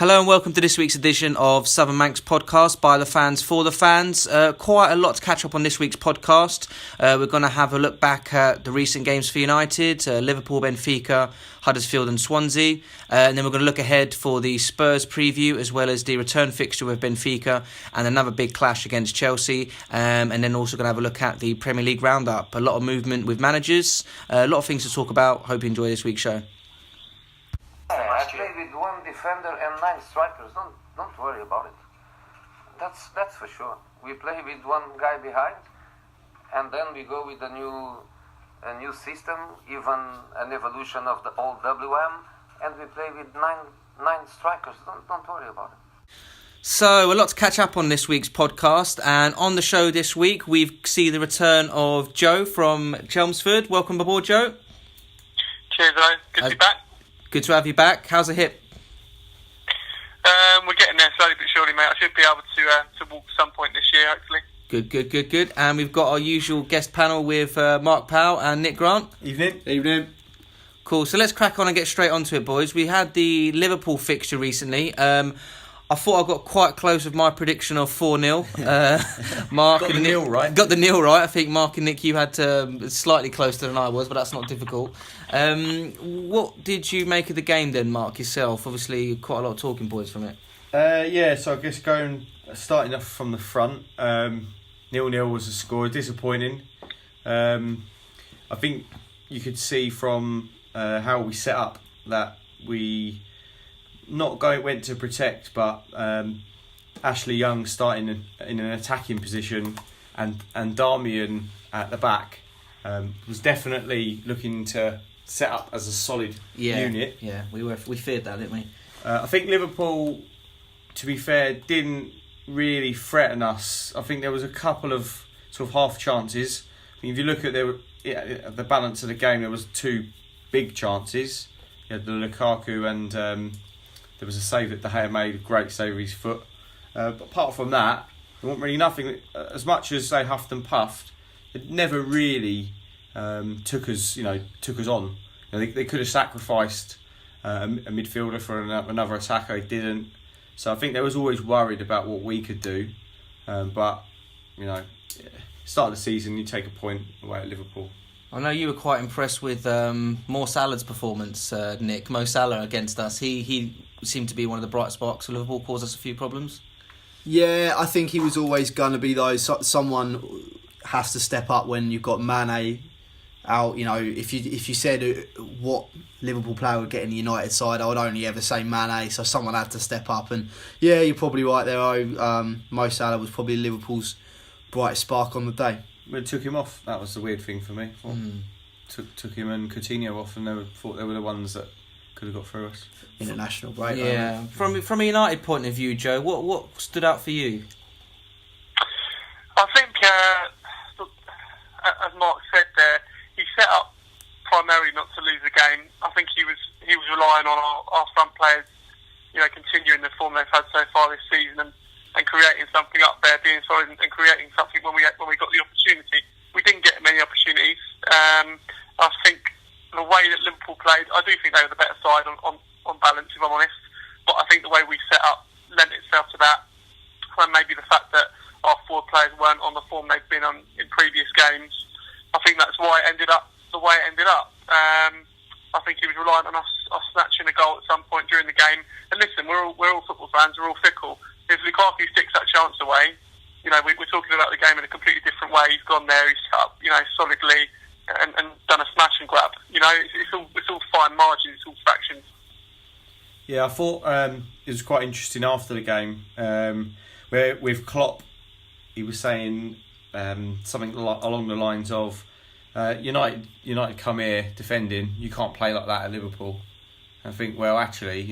Hello and welcome to this week's edition of Southern Manx podcast by the fans for the fans. Quite a lot to catch up on this week's podcast. We're going to have a look back at the recent games for United, Liverpool, Benfica, Huddersfield and Swansea. And then we're going to look ahead for the Spurs preview as well as the return fixture with Benfica and another big clash against Chelsea. And then also going to have a look at the Premier League roundup. A lot of movement with managers, a lot of things to talk about. Hope you enjoy this week's show. I play with one defender and 9 strikers. Don't worry about it. That's for sure. We play with one guy behind, and then we go with a new system, even an evolution of the old WM, and we play with nine strikers. Don't worry about it. So, a lot to catch up on this week's podcast, and on the show this week we see the return of Joe from Chelmsford. Welcome aboard, Joe. Cheers, Owen. Good to be back. Good to have you back. How's the hip? We're getting there slowly but surely, mate. I should be able to walk some point this year, hopefully. Good. And we've got our usual guest panel with Mark Powell and Nick Grant. Evening. Cool. So let's crack on and get straight onto it, boys. We had the Liverpool fixture recently. I thought I got quite close with my prediction of 4-0. Mark Got and the Nick, nil right. Got the nil right. I think Mark and Nick, you had slightly closer than I was, but that's not difficult. What did you make of the game then, Mark, yourself? Obviously, quite a lot of talking points from it. So I guess starting off from the front, 0-0 was the score. Disappointing. I think you could see from how we set up that we went to protect, but Ashley Young starting in an attacking position and Darmian at the back was definitely looking to set up as a solid unit. Yeah, we feared that, didn't we? I think Liverpool, to be fair, didn't really threaten us. I think there was a couple of sort of half chances. I mean, if you look at the balance of the game, there was 2 big chances. You had the Lukaku and there was a save that De Gea made, a great save with his foot. But apart from that, there wasn't really nothing. As much as they huffed and puffed, it never really took us on. They could have sacrificed a midfielder for another attacker. They didn't. So I think they was always worried about what we could do. But start of the season, you take a point away at Liverpool. I know you were quite impressed with Mo Salah's performance, Nick. Mo Salah against us. He seemed to be one of the bright sparks for Liverpool, caused us a few problems. Yeah, I think he was always going to be someone has to step up when you've got Mane out. If you said what Liverpool player would get in the United side, I would only ever say Mane. So someone had to step up, and yeah, you're probably right there. Mo Salah was probably Liverpool's brightest spark on the day. We took him off. That was the weird thing for me. Took him and Coutinho off, and thought they were the ones that could have got through us. International break. Yeah. From a United point of view, Joe, what stood out for you? I think, as Mark said there, he set up primarily not to lose the game. I think he was relying on our front players, continuing the form they've had so far this season and creating something up there, being solid and creating something when we got the opportunity. We didn't get many opportunities. I think the way that Liverpool played, I do think they were the better side on balance, if I'm honest. But I think the way we set up lent itself to that, and maybe the fact that our forward players weren't on the form they've been on in previous games. I think that's why it ended up the way it ended up. I think he was relying on us snatching a goal at some point during the game. And listen, we're all football fans, we're all fickle. If Lukaku sticks that chance away, we're talking about the game in a completely different way. He's gone there, he's set up, solidly and done a smash and grab. It's all fine margins, it's all fractions. Yeah, I thought it was quite interesting after the game, where with Klopp, he was saying something along the lines of, United come here defending, you can't play like that at Liverpool. And I think, well, actually,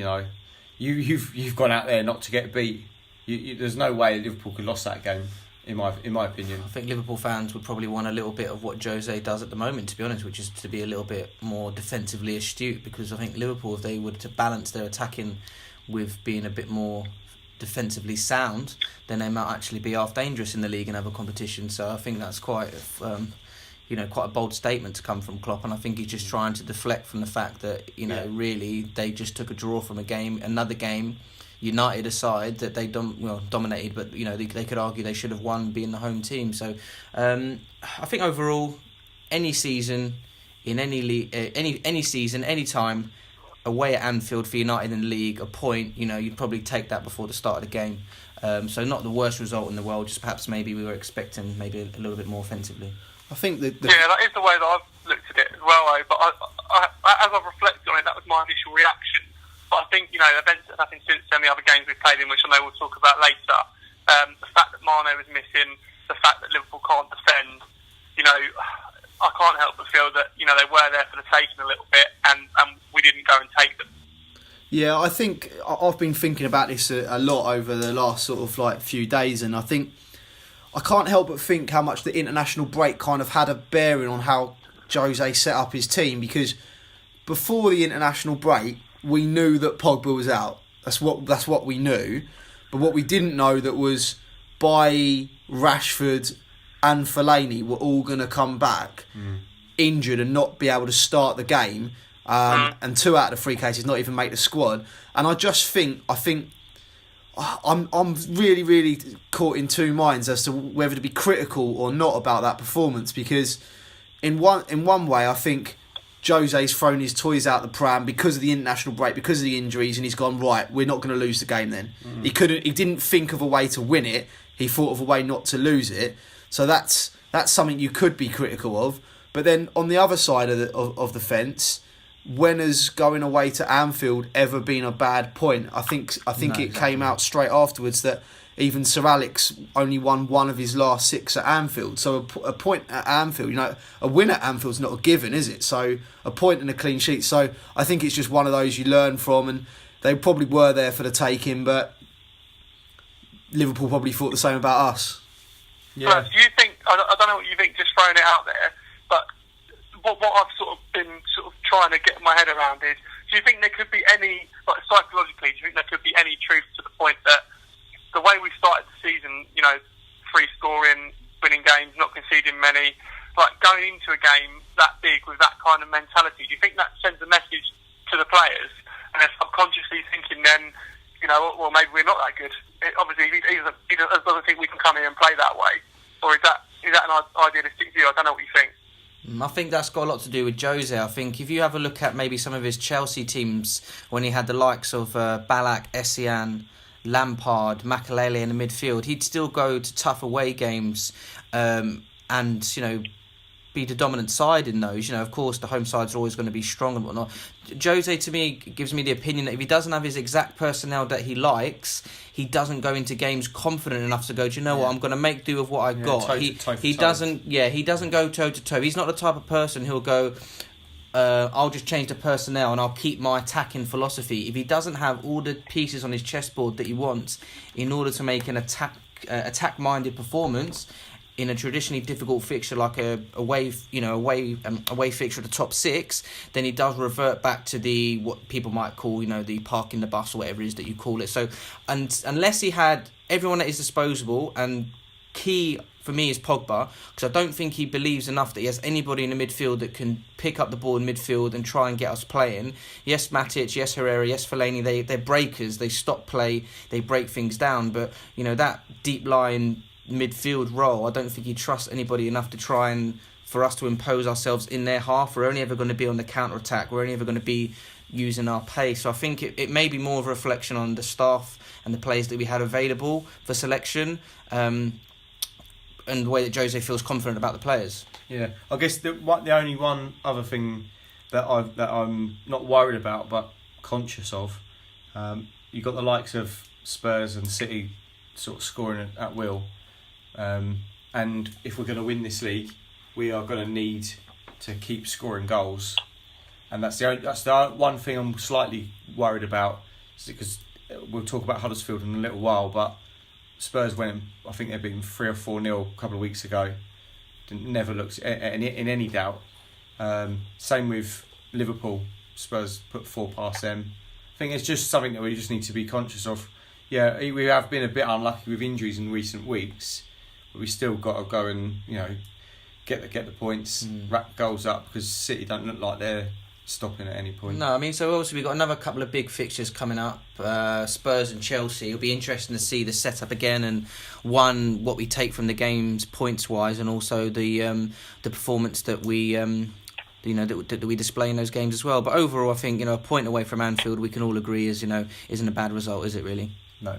you've gone out there not to get beat. There's no way Liverpool could have lost that game, in my opinion. I think Liverpool fans would probably want a little bit of what Jose does at the moment, to be honest, which is to be a little bit more defensively astute, because I think Liverpool, if they were to balance their attacking with being a bit more defensively sound, then they might actually be half dangerous in the league and have a competition. So I think that's quite quite a bold statement to come from Klopp, and I think he's just trying to deflect from the fact that really they just took a draw from another game United aside, that they dominated, but they could argue they should have won being the home team. So I think overall, any season, in any league, any season, any time, away at Anfield for United in the league, a point, you'd probably take that before the start of the game. So not the worst result in the world, just perhaps maybe we were expecting maybe a little bit more offensively. I think that that is the way that I've looked at it as well. But I, as I've reflected on it, that was my initial reaction. But I think events that have happened since then, the other games we've played in, which I know we'll talk about later, the fact that Mane was missing, the fact that Liverpool can't defend, I can't help but feel that they were there for the taking a little bit, and we didn't go and take them. Yeah, I think I've been thinking about this a lot over the last sort of few days, and I think I can't help but think how much the international break kind of had a bearing on how Jose set up his team, because before the international break we knew that Pogba was out. That's what we knew, but what we didn't know that was Bailly, Rashford and Fellaini were all going to come back injured and not be able to start the game, and 2 out of the 3 cases not even make the squad. And I think I'm really, really caught in two minds as to whether to be critical or not about that performance, because in one way I think Jose's thrown his toys out the pram because of the international break, because of the injuries, and he's gone, right, we're not going to lose the game then. He didn't think of a way to win it, he thought of a way not to lose it. So that's something you could be critical of. But then on the other side of the fence, when has going away to Anfield ever been a bad point? I think it came out straight afterwards that even Sir Alex only won 1 of his last 6 at Anfield. So a point at Anfield, a win at Anfield's not a given, is it? So a point and a clean sheet. So I think it's just one of those you learn from, and they probably were there for the taking, but Liverpool probably thought the same about us. Yeah. But do you think, I don't know what you think, just throwing it out there, but what I've sort of been trying to get my head around is, do you think there could be any, psychologically, do you think there could be any truth to the point that the way we started the season, free scoring, winning games, not conceding many, going into a game that big with that kind of mentality, do you think that sends a message to the players, and they're subconsciously thinking then, well, maybe we're not that good? Obviously, he doesn't think we can come in and play that way, or is that an idealistic view? I don't know what you think. I think that's got a lot to do with Jose. I think if you have a look at maybe some of his Chelsea teams, when he had the likes of Ballack, Essien, Lampard, Makelele in the midfield, he'd still go to tough away games and, be the dominant side in those. Of course, the home sides are always going to be strong and whatnot. Jose, to me, gives me the opinion that if he doesn't have his exact personnel that he likes, he doesn't go into games confident enough to go, do you know what, I'm going to make do with what I got. He doesn't go toe-to-toe. He's not the type of person who'll go, I'll just change the personnel and I'll keep my attacking philosophy. If he doesn't have all the pieces on his chessboard that he wants in order to make an attack-minded performance in a traditionally difficult fixture like a away fixture at the top 6, then he does revert back to the what people might call the parking the bus or whatever it is that you call it. So, and unless he had everyone at his disposable, and key for me is Pogba, because I don't think he believes enough that he has anybody in the midfield that can pick up the ball in midfield and try and get us playing. Yes, Matic, yes, Herrera, yes, Fellaini, they're breakers, they stop play, they break things down, but that deep line midfield role, I don't think he trusts anybody enough to try and for us to impose ourselves in their half. We're only ever going to be on the counter-attack, we're only ever going to be using our pace. So I think it may be more of a reflection on the staff and the players that we had available for selection, and the way that Jose feels confident about the players. Yeah, I guess the only one other thing that I'm not worried about but conscious of, you've got the likes of Spurs and City sort of scoring at will. And if we're going to win this league, we are going to need to keep scoring goals, and that's the one thing I'm slightly worried about, because we'll talk about Huddersfield in a little while. But Spurs went, I think they've been 3 or 4-0 a couple of weeks ago. Never looks in any doubt. Same with Liverpool. Spurs put 4 past them. I think it's just something that we just need to be conscious of. Yeah, we have been a bit unlucky with injuries in recent weeks, but we still got to go and get the points, rack goals up, because City don't look like they're stopping at any point. No, I mean, so also we've got another couple of big fixtures coming up, Spurs and Chelsea. It'll be interesting to see the setup again, and what we take from the games points wise, and also the performance that we that we display in those games as well. But overall, I think a point away from Anfield, we can all agree isn't a bad result, is it really? No.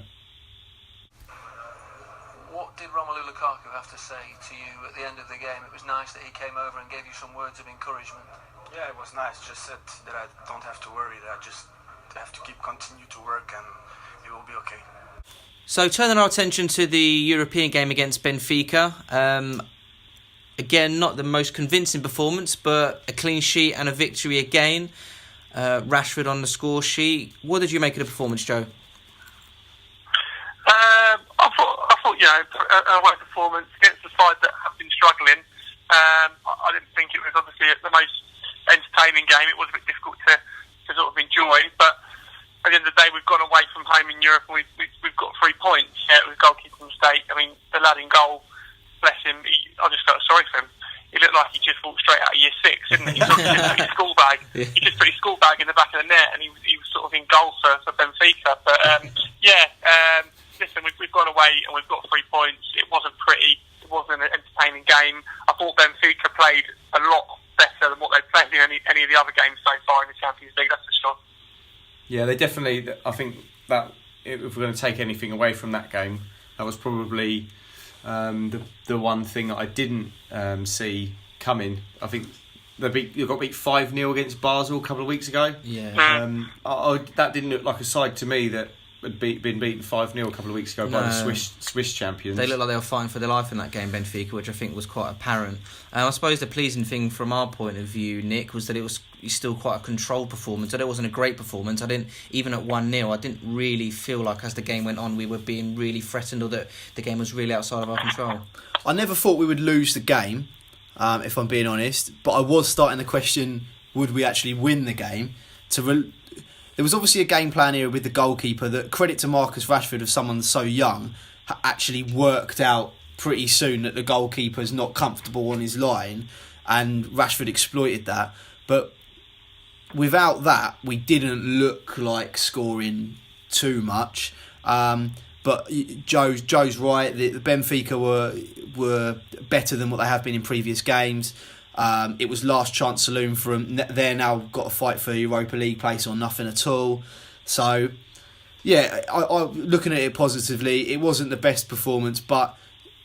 What did Romelu Lukaku have to say to you at the end of the game? It was nice that he came over and gave you some words of encouragement. Yeah, it was nice. Just said that I don't have to worry, that I just have to continue to work and it will be okay. So turning our attention to the European game against Benfica. Again, not the most convincing performance, but a clean sheet and a victory again. Rashford on the score sheet. What did you make of the performance, Joe? I thought a away performance against the side that have been struggling. I didn't think it was obviously the most entertaining game. It was a bit difficult to sort of enjoy, but at the end of the day, we've gone away from home in Europe and we've got 3 points. Yeah, it was a goalkeeping mistake. I mean, the lad in goal, bless him, I just felt sorry for him. He looked like he just walked straight out of year 6, didn't he? He sort of just put his school bag. Yeah. He just put his school bag in the back of the net, and he was sort of in goal for Benfica. But listen, we've gone away and we've got 3 points. It wasn't pretty. It wasn't an entertaining game. I thought Benfica played a lot better than what they've played in any of the other games so far in the Champions League. That's for sure. Yeah, they definitely. I think that if we're going to take anything away from that game, that was probably the one thing that I didn't see coming. I think they got beat 5-0 against Basel a couple of weeks ago. Yeah. That didn't look like a side to me that had been beaten 5-0 a couple of weeks ago by the Swiss champions. They looked like they were fighting for their life in that game, Benfica, which I think was quite apparent. I suppose the pleasing thing from our point of view, Nick, was that it was still quite a controlled performance. Although it wasn't a great performance, even at 1-0, I didn't really feel like as the game went on we were being really threatened or that the game was really outside of our control. I never thought we would lose the game, if I'm being honest, but I was starting to question, would we actually win the game? There was obviously a game plan here with the goalkeeper that, credit to Marcus Rashford, of someone so young, actually worked out pretty soon that the goalkeeper's not comfortable on his line, and Rashford exploited that. But without that, we didn't look like scoring too much. But Joe's right. The Benfica were better than what they have been in previous games. It was last chance saloon for them. They're now got to fight for Europa League place or nothing at all. So, yeah, I looking at it positively, it wasn't the best performance, but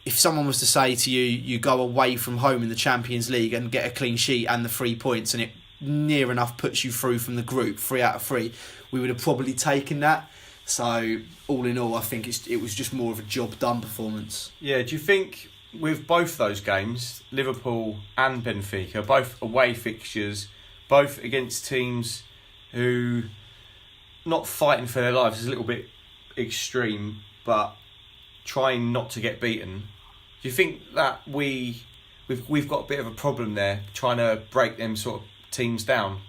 if someone was to say to you, you go away from home in the Champions League and get a clean sheet and the 3 points, and it near enough puts you through from the group, 3 out of 3, we would have probably taken that. So, all in all, I think it was just more of a job done performance. Yeah, do you think with both those games, Liverpool and Benfica, both away fixtures, both against teams who not fighting for their lives is a little bit extreme, but trying not to get beaten, do you think that we've got a bit of a problem there trying to break them sort of teams down?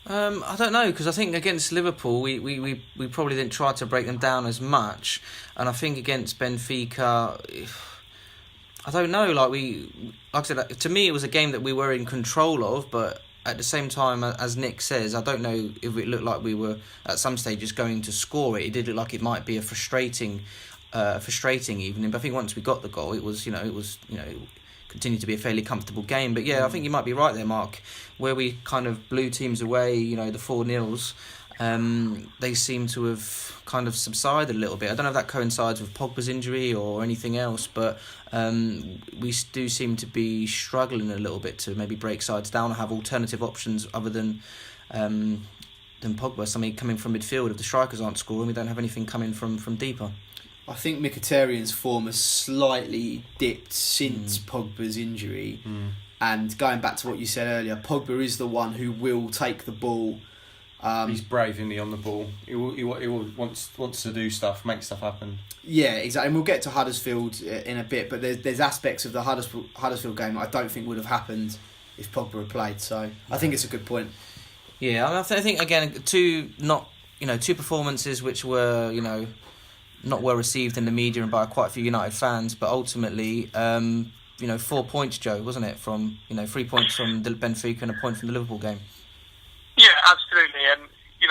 I don't know, because I think against Liverpool we probably didn't try to break them down as much, and I think against Benfica, I don't know. Like I said, to me it was a game that we were in control of, but at the same time, as Nick says, I don't know if it looked like we were at some stages going to score it. It did look like it might be a frustrating evening. But I think once we got the goal, it was continued to be a fairly comfortable game. But yeah, I think you might be right there, Mark. Where we kind of blew teams away, the 4-0s, they seem to have kind of subsided a little bit. I don't know if that coincides with Pogba's injury or anything else, but we do seem to be struggling a little bit to maybe break sides down or have alternative options other than Pogba. Something coming from midfield. If the strikers aren't scoring, we don't have anything coming from deeper. I think Mkhitaryan's form has slightly dipped since Pogba's injury. And going back to what you said earlier, Pogba is the one who will take the ball. He's brave, isn't he, on the ball? He wants to do stuff, make stuff happen. Yeah, exactly. And we'll get to Huddersfield in a bit, but there's aspects of the Huddersfield game that I don't think would have happened if Pogba had played. So I think it's a good point. Yeah, I think again two performances which were not well received in the media and by quite a few United fans, but ultimately 4 points, Joe, wasn't it? From 3 points from the Benfica and a point from the Liverpool game. Yeah, absolutely, and we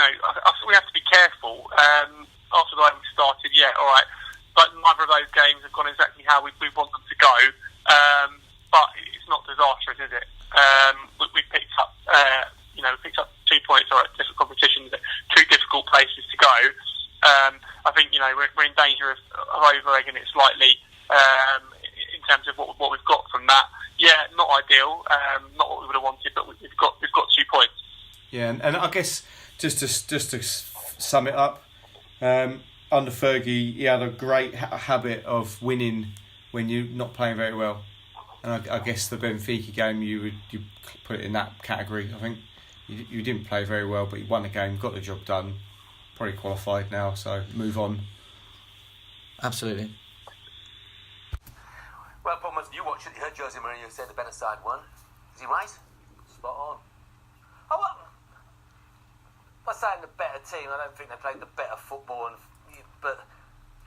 have to be careful. After the way we started, all right, but neither of those games have gone exactly how we want them to go. But it's not disastrous, is it? We picked up, 2 points or different competitions, 2 difficult places to go. I think we're in danger of over-egging it slightly in terms of what we've got from that. Yeah, not ideal, not what we would have wanted, but we've got 2 points. Yeah, and I guess just to sum it up, under Fergie, he had a great habit of winning when you're not playing very well, and I guess the Benfica game you put it in that category. I think you didn't play very well, but you won the game, got the job done, probably qualified now, so move on. Absolutely. Well, Bournemouth, you watched it, you heard Jose Mourinho say the better side won. Is he right? Spot on. Oh, well, by saying the better team, I don't think they played the better football, but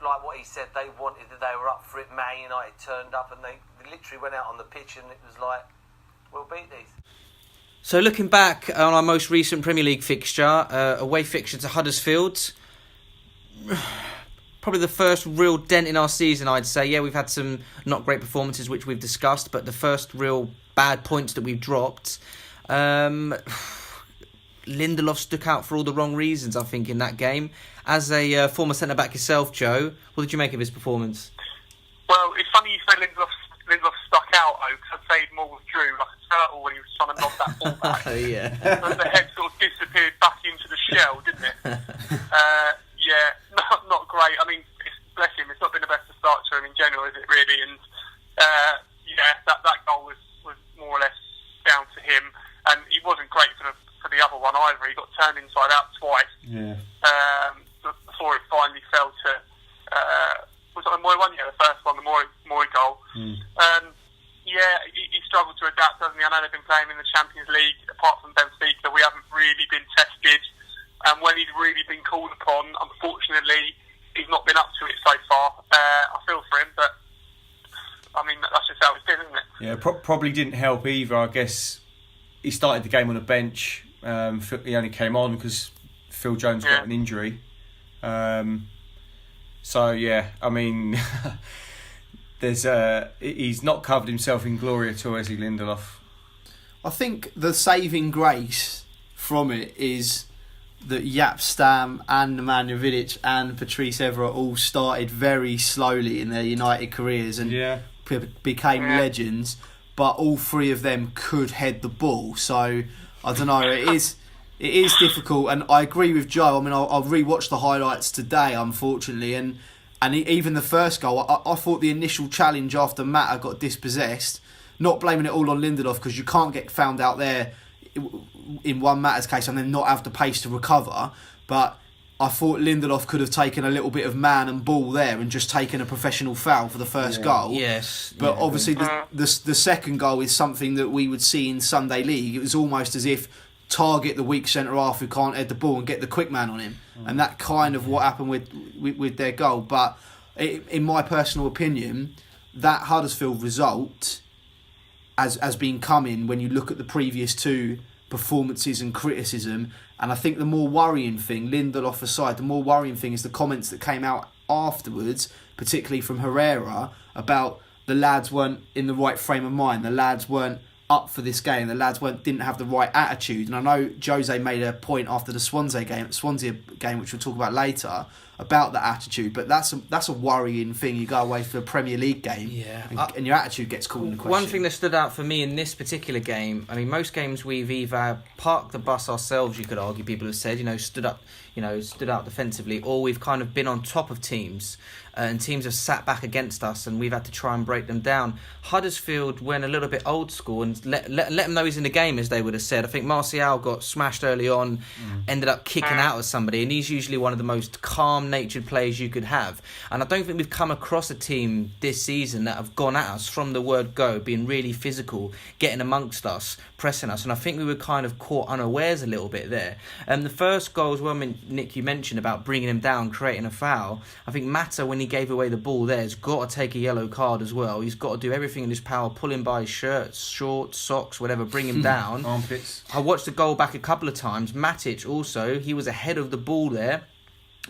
like what he said, they wanted it, they were up for it. Man United turned up and they literally went out on the pitch and it was like, we'll beat these. So looking back on our most recent Premier League fixture, away fixture to Huddersfield, probably the first real dent in our season, I'd say. Yeah, we've had some not great performances, which we've discussed, but the first real bad points that we've dropped. Lindelof stuck out for all the wrong reasons, I think, in that game. As a former centre-back yourself, Joe, what did you make of his performance? Well, it's funny you say Lindelof stuck out, because I'd say he more withdrew, like a turtle when he was trying to knock that ball back. Yeah. And the head sort of disappeared back into the shell, didn't it? Not great. I mean, bless him, it's not been the best to start to him in general, is it really? And that goal was more or less down to him. And he wasn't great for the other one either. He got turned inside out twice. Yeah. Before it finally fell to was it the Moy one? Yeah, the first one, the Moy goal. He struggled to adapt, doesn't he? I know they've been playing in the Champions League. Apart from Benfica, we haven't really been tested. And when he's really been called upon, unfortunately, he's not been up to it so far. I feel for him, but I mean that's just how it's been, isn't it? Yeah, probably didn't help either. I guess he started the game on the bench. He only came on because Phil Jones got an injury. I mean, he's not covered himself in glory at all, has he, Lindelof? I think the saving grace from it is that Jaap Stam and Nemanja Vidic and Patrice Evra all started very slowly in their United careers and became legends, but all 3 of them could head the ball. So I don't know. It is difficult, and I agree with Joe. I mean, I'll rewatch the highlights today, unfortunately, and even the first goal, I thought the initial challenge after Mata got dispossessed. Not blaming it all on Lindelof because you can't get found out there in one Mata's case and then not have the pace to recover. But I thought Lindelof could have taken a little bit of man and ball there and just taken a professional foul for the first goal. Yes. But obviously the second goal is something that we would see in Sunday League. It was almost as if target the weak centre-half who can't head the ball and get the quick man on him. And that kind of what happened with their goal. But in my personal opinion, that Huddersfield result has been coming when you look at the previous 2 performances and criticism. And I think the more worrying thing, Lindelof aside, the more worrying thing is the comments that came out afterwards, particularly from Herrera, about the lads weren't in the right frame of mind, the lads weren't up for this game, the lads didn't have the right attitude. And I know Jose made a point after the Swansea game, which we'll talk about later, about that attitude, but that's a worrying thing. You go away for a Premier League game, and your attitude gets called into question. One thing that stood out for me in this particular game, I mean, most games we've either parked the bus ourselves, you could argue, people have said, stood out defensively, or we've kind of been on top of teams, and teams have sat back against us, and we've had to try and break them down. Huddersfield went a little bit old school and let them know he's in the game, as they would have said. I think Martial got smashed early on, ended up kicking out at somebody, and he's usually one of the most calm, natured players you could have. And I don't think we've come across a team this season that have gone at us from the word go, being really physical, getting amongst us, pressing us. And I think we were kind of caught unawares a little bit there. And the first goal as well, Nick, you mentioned about bringing him down, creating a foul. I think Mata, when he gave away the ball there, has got to take a yellow card as well. He's got to do everything in his power, pull him by his shirt, shorts, socks, whatever, bring him down. Armpits. I watched the goal back a couple of times. Matic also, he was ahead of the ball there,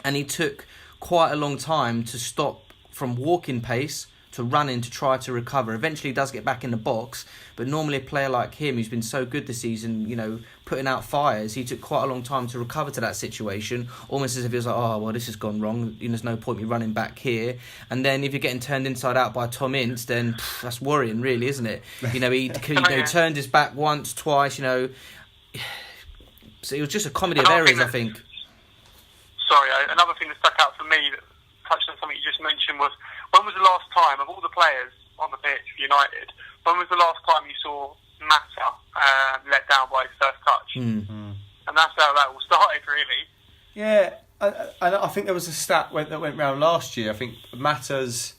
and he took quite a long time to stop from walking pace to running to try to recover. Eventually he does get back in the box, but normally a player like him who's been so good this season, you know, putting out fires, he took quite a long time to recover to that situation, almost as if he was like, oh, well, this has gone wrong, you know, there's no point me running back here. And then if you're getting turned inside out by Tom Ince, then that's worrying really, isn't it? You know, he turned his back once, twice, you know. So it was just a comedy of errors, I think. Sorry, another thing that stuck out for me that touched on something you just mentioned was, when was the last time, of all the players on the pitch for United, when was the last time you saw Mata let down by his first touch? And that's how that all started, really. Yeah, and I think there was a stat that went round last year. I think Mata's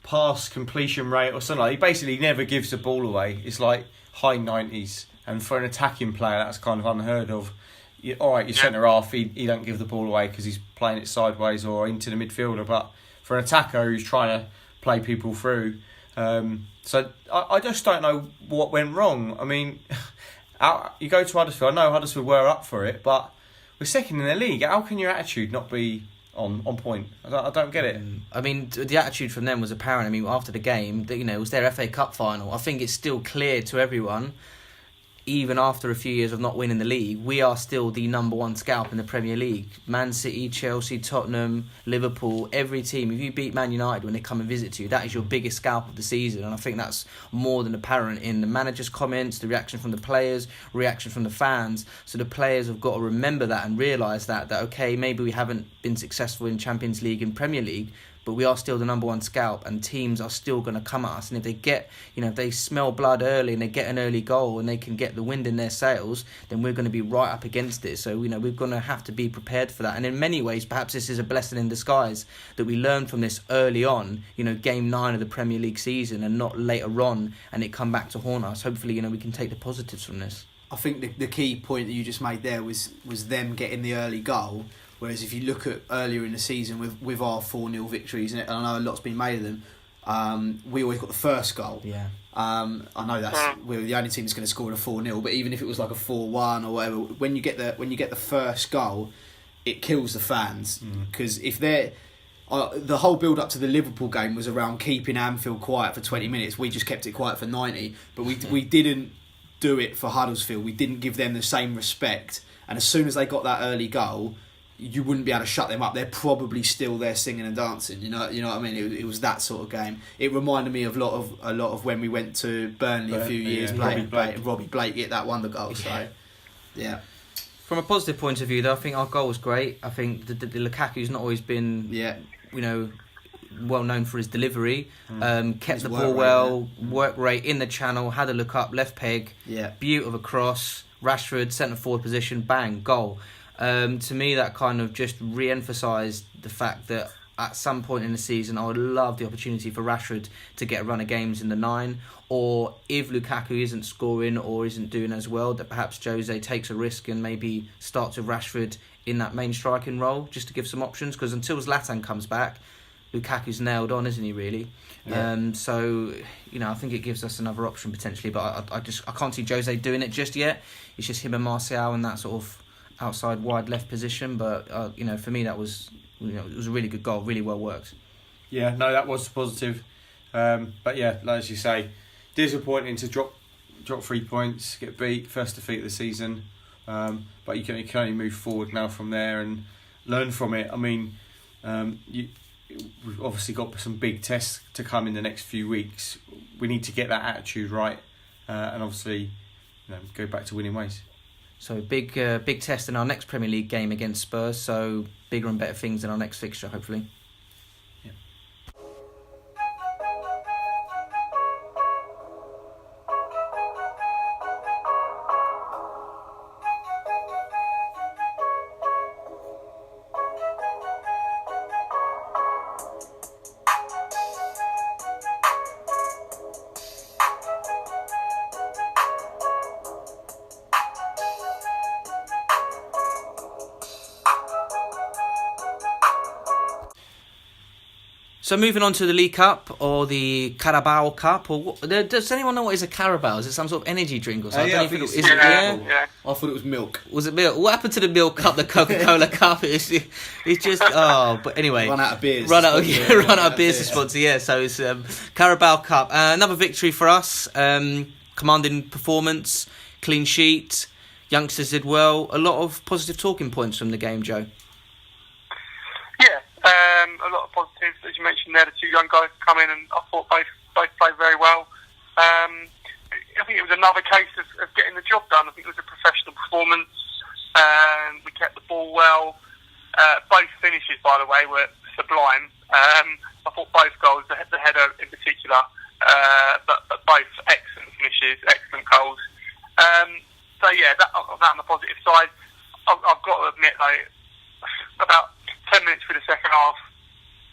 pass completion rate or something like that, he basically never gives the ball away. It's like high 90s. And for an attacking player, that's kind of unheard of. Your centre half, he don't give the ball away because he's playing it sideways or into the midfielder. But for an attacker who's trying to play people through, so I just don't know what went wrong. I mean, you go to Huddersfield. I know Huddersfield were up for it, but we're second in the league. How can your attitude not be on point? I don't get it. I mean, the attitude from them was apparent. I mean, after the game, that, you know, it was their FA Cup final. I think it's still clear to everyone, even after a few years of not winning the league, we are still the number one scalp in the Premier League. Man City, Chelsea, Tottenham, Liverpool, every team. If you beat Man United when they come and visit you, that is your biggest scalp of the season. And I think that's more than apparent in the manager's comments, the reaction from the players, reaction from the fans. So the players have got to remember that and realise that okay, maybe we haven't been successful in Champions League and Premier League, but we are still the number one scalp, and teams are still going to come at us. And if they get, you know, if they smell blood early and they get an early goal and they can get the wind in their sails, then we're going to be right up against it. So, you know, we're going to have to be prepared for that. And in many ways, perhaps this is a blessing in disguise that we learned from this early on, you know, game 9 of the Premier League season, and not later on and it come back to haunt us. Hopefully, you know, we can take the positives from this. I think the key point that you just made there was them getting the early goal. Whereas if you look at earlier in the season with our 4-0 victories, and I know a lot's been made of them, we always got the first goal. Yeah. I know we're the only team that's going to score a 4-0, but even if it was like a 4-1 or whatever, when you get the first goal, it kills the fans, because if they're the whole build up to the Liverpool game was around keeping Anfield quiet for 20 minutes. We just kept it quiet for 90, but we didn't do it for Huddersfield. We didn't give them the same respect, and as soon as they got that early goal, you wouldn't be able to shut them up. They're probably still there singing and dancing. You know what I mean? It was that sort of game. It reminded me of a lot of when we went to Burnley a few years back. Robbie Blake hit that wonder goal. So, yeah. From a positive point of view, though, I think our goal was great. I think the Lukaku's not always been, you know, well known for his delivery. Kept his the ball well, work rate in the channel, had a look up, left peg, beaut of a cross, Rashford, centre forward position, bang, goal. To me, that kind of just re-emphasised the fact that at some point in the season, I would love the opportunity for Rashford to get a run of games in the 9, or if Lukaku isn't scoring or isn't doing as well, that perhaps Jose takes a risk and maybe starts with Rashford in that main striking role, just to give some options, because until Zlatan comes back, Lukaku's nailed on, isn't he, really? Yeah. So, you know, I think it gives us another option potentially, but I can't see Jose doing it just yet. It's just him and Martial in that sort of outside wide left position, but you know, for me that was, you know, it was a really good goal, really well worked. Yeah, no, that was positive. But yeah, like as you say, disappointing to drop 3 points, get beat, first defeat of the season. But you can only move forward now from there and learn from it. I mean, we've obviously got some big tests to come in the next few weeks. We need to get that attitude right, and obviously, you know, go back to winning ways. So big test in our next Premier League game against Spurs. So bigger and better things in our next fixture, hopefully. Yeah. So moving on to the League Cup or the Carabao Cup, or does anyone know what is a Carabao? Is it some sort of energy drink or something? Yeah, I think it's Yeah. I thought it was milk. Was it milk? What happened to the milk cup, the Coca-Cola cup? It's just but anyway. Run out of beers. Run out of beers to sponsor. Yeah, so it's Carabao Cup. Another victory for us. Commanding performance, clean sheet. Youngsters did well. A lot of positive talking points from the game, Joe. Yeah, a lot of positives, as you mentioned there. The two young guys come in, and I thought both played very well. I think it was another case of getting the job done. I think it was a professional performance. We kept the ball well. Both finishes, by the way, were sublime. I thought both goals, the header in particular, but both excellent finishes, excellent goals. So yeah, that on the positive side. I've got to admit, though, about 10 minutes through the second half,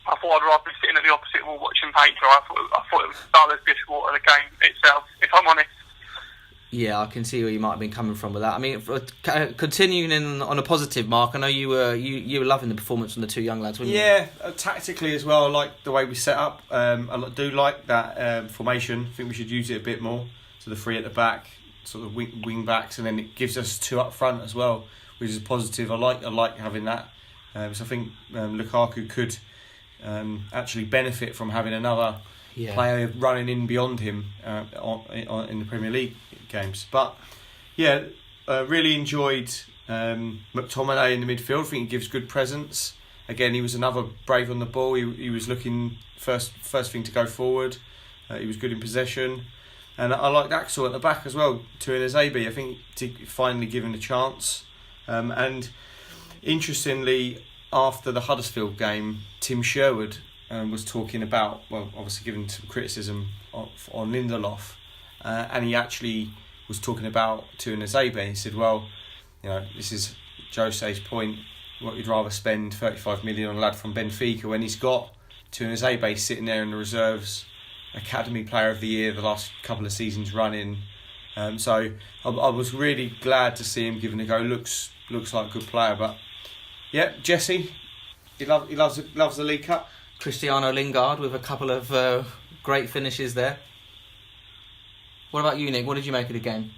I thought I'd rather be sitting at the opposite wall watching paint dry. I thought it was Starless Dishwater, the game itself, if I'm honest. Yeah, I can see where you might have been coming from with that. I mean, continuing on a positive, Mark, I know you were loving the performance from the two young lads, weren't you? Yeah, tactically as well, I like the way we set up. I do like that formation. I think we should use it a bit more. So the three at the back, sort of wing backs, and then it gives us two up front as well, which is positive. I like having that. So I think Lukaku could actually benefit from having another player running in beyond him in the Premier League games. But yeah, really enjoyed McTominay in the midfield. I think he gives good presence. Again, he was another brave on the ball. He was looking first thing to go forward. He was good in possession. And I liked Axel at the back as well, Tuanzebe. I think to finally given a chance. And interestingly, after the Huddersfield game, Tim Sherwood was talking about, well, obviously giving some criticism on Lindelof, and he actually was talking about Tuanzebe. He said, well, you know, this is Jose's point, what you'd rather spend 35 million on a lad from Benfica when he's got Tuanzebe sitting there in the reserves, Academy Player of the Year the last couple of seasons running. So I was really glad to see him given a go. Looks like a good player. But yeah, Jesse, he loves the League Cup. Cristiano Lingard with a couple of great finishes there. What about you, Nick? What did you make of the game?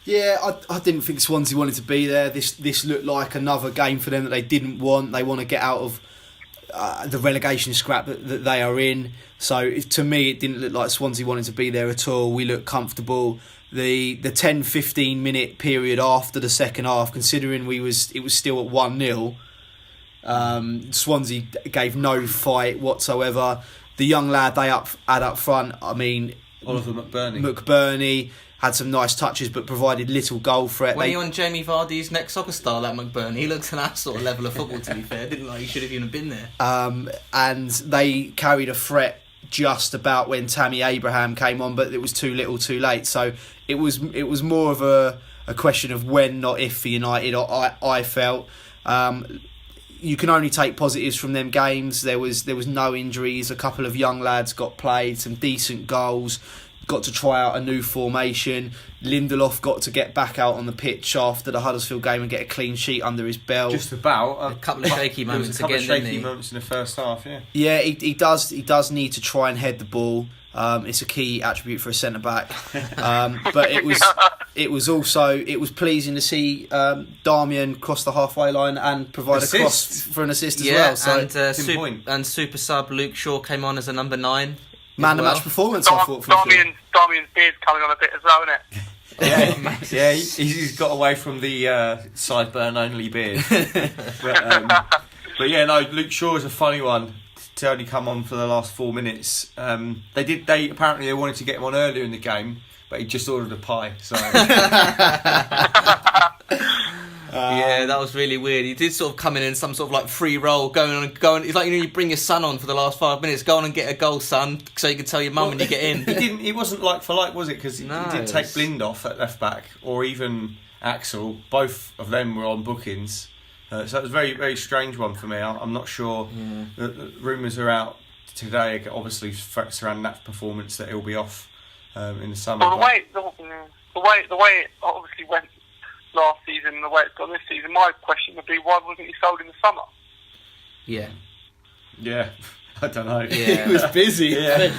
Yeah, I didn't think Swansea wanted to be there. This looked like another game for them that they didn't want. They want to get out of the relegation scrap that they are in. So to me, it didn't look like Swansea wanted to be there at all. We looked comfortable. The 10-15 minute period after the second half, considering it was still at 1-0, Swansea gave no fight whatsoever. The young lad they had up front, I mean, Oliver McBurney. McBurney had some nice touches but provided little goal threat. When you're on Jamie Vardy's next soccer star, like McBurney, he looks at that sort of level of football, to be fair, didn't like he should have even been there. And they carried a threat just about when Tammy Abraham came on, but it was too little too late. So it was more of a question of when, not if, for United. I felt you can only take positives from them games. There was no injuries. A couple of young lads got played, some decent goals. Got to try out a new formation. Lindelof got to get back out on the pitch after the Huddersfield game and get a clean sheet under his belt. Just about a couple of shaky moments again. Shaky moments in the first half, yeah. Yeah, he does need to try and head the ball. It's a key attribute for a centre back. But it was pleasing to see Darmian cross the halfway line and provide a cross for an assist as well. So and super sub Luke Shaw came on as a number 9. Man of match performance, I thought. Darmian's beard's coming on a bit as well, isn't it? Yeah, he's got away from the sideburn only beard. But yeah, no, Luke Shaw is a funny one to only come on for the last 4 minutes. They apparently wanted to get him on earlier in the game, but he just ordered a pie. So yeah, that was really weird. He did sort of come in some sort of like free roll, going. It's like, you bring your son on for the last 5 minutes. Go on and get a goal, son, so you can tell your mum when you get in. He wasn't like for like, was it? Because he didn't take Blind off at left back, or even Axel. Both of them were on bookings. So it was a very, very strange one for me. I'm not sure. The rumours are out today, obviously, surrounding that performance, that he'll be off in the summer. Well, the way it obviously went last season, the way it's gone this season, my question would be, why wasn't he sold in the summer? Yeah. I don't know. Yeah. He was busy. Yeah.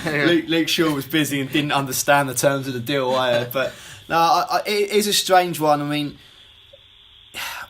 Luke Shaw was busy and didn't understand the terms of the deal either. But no, it is a strange one. I mean,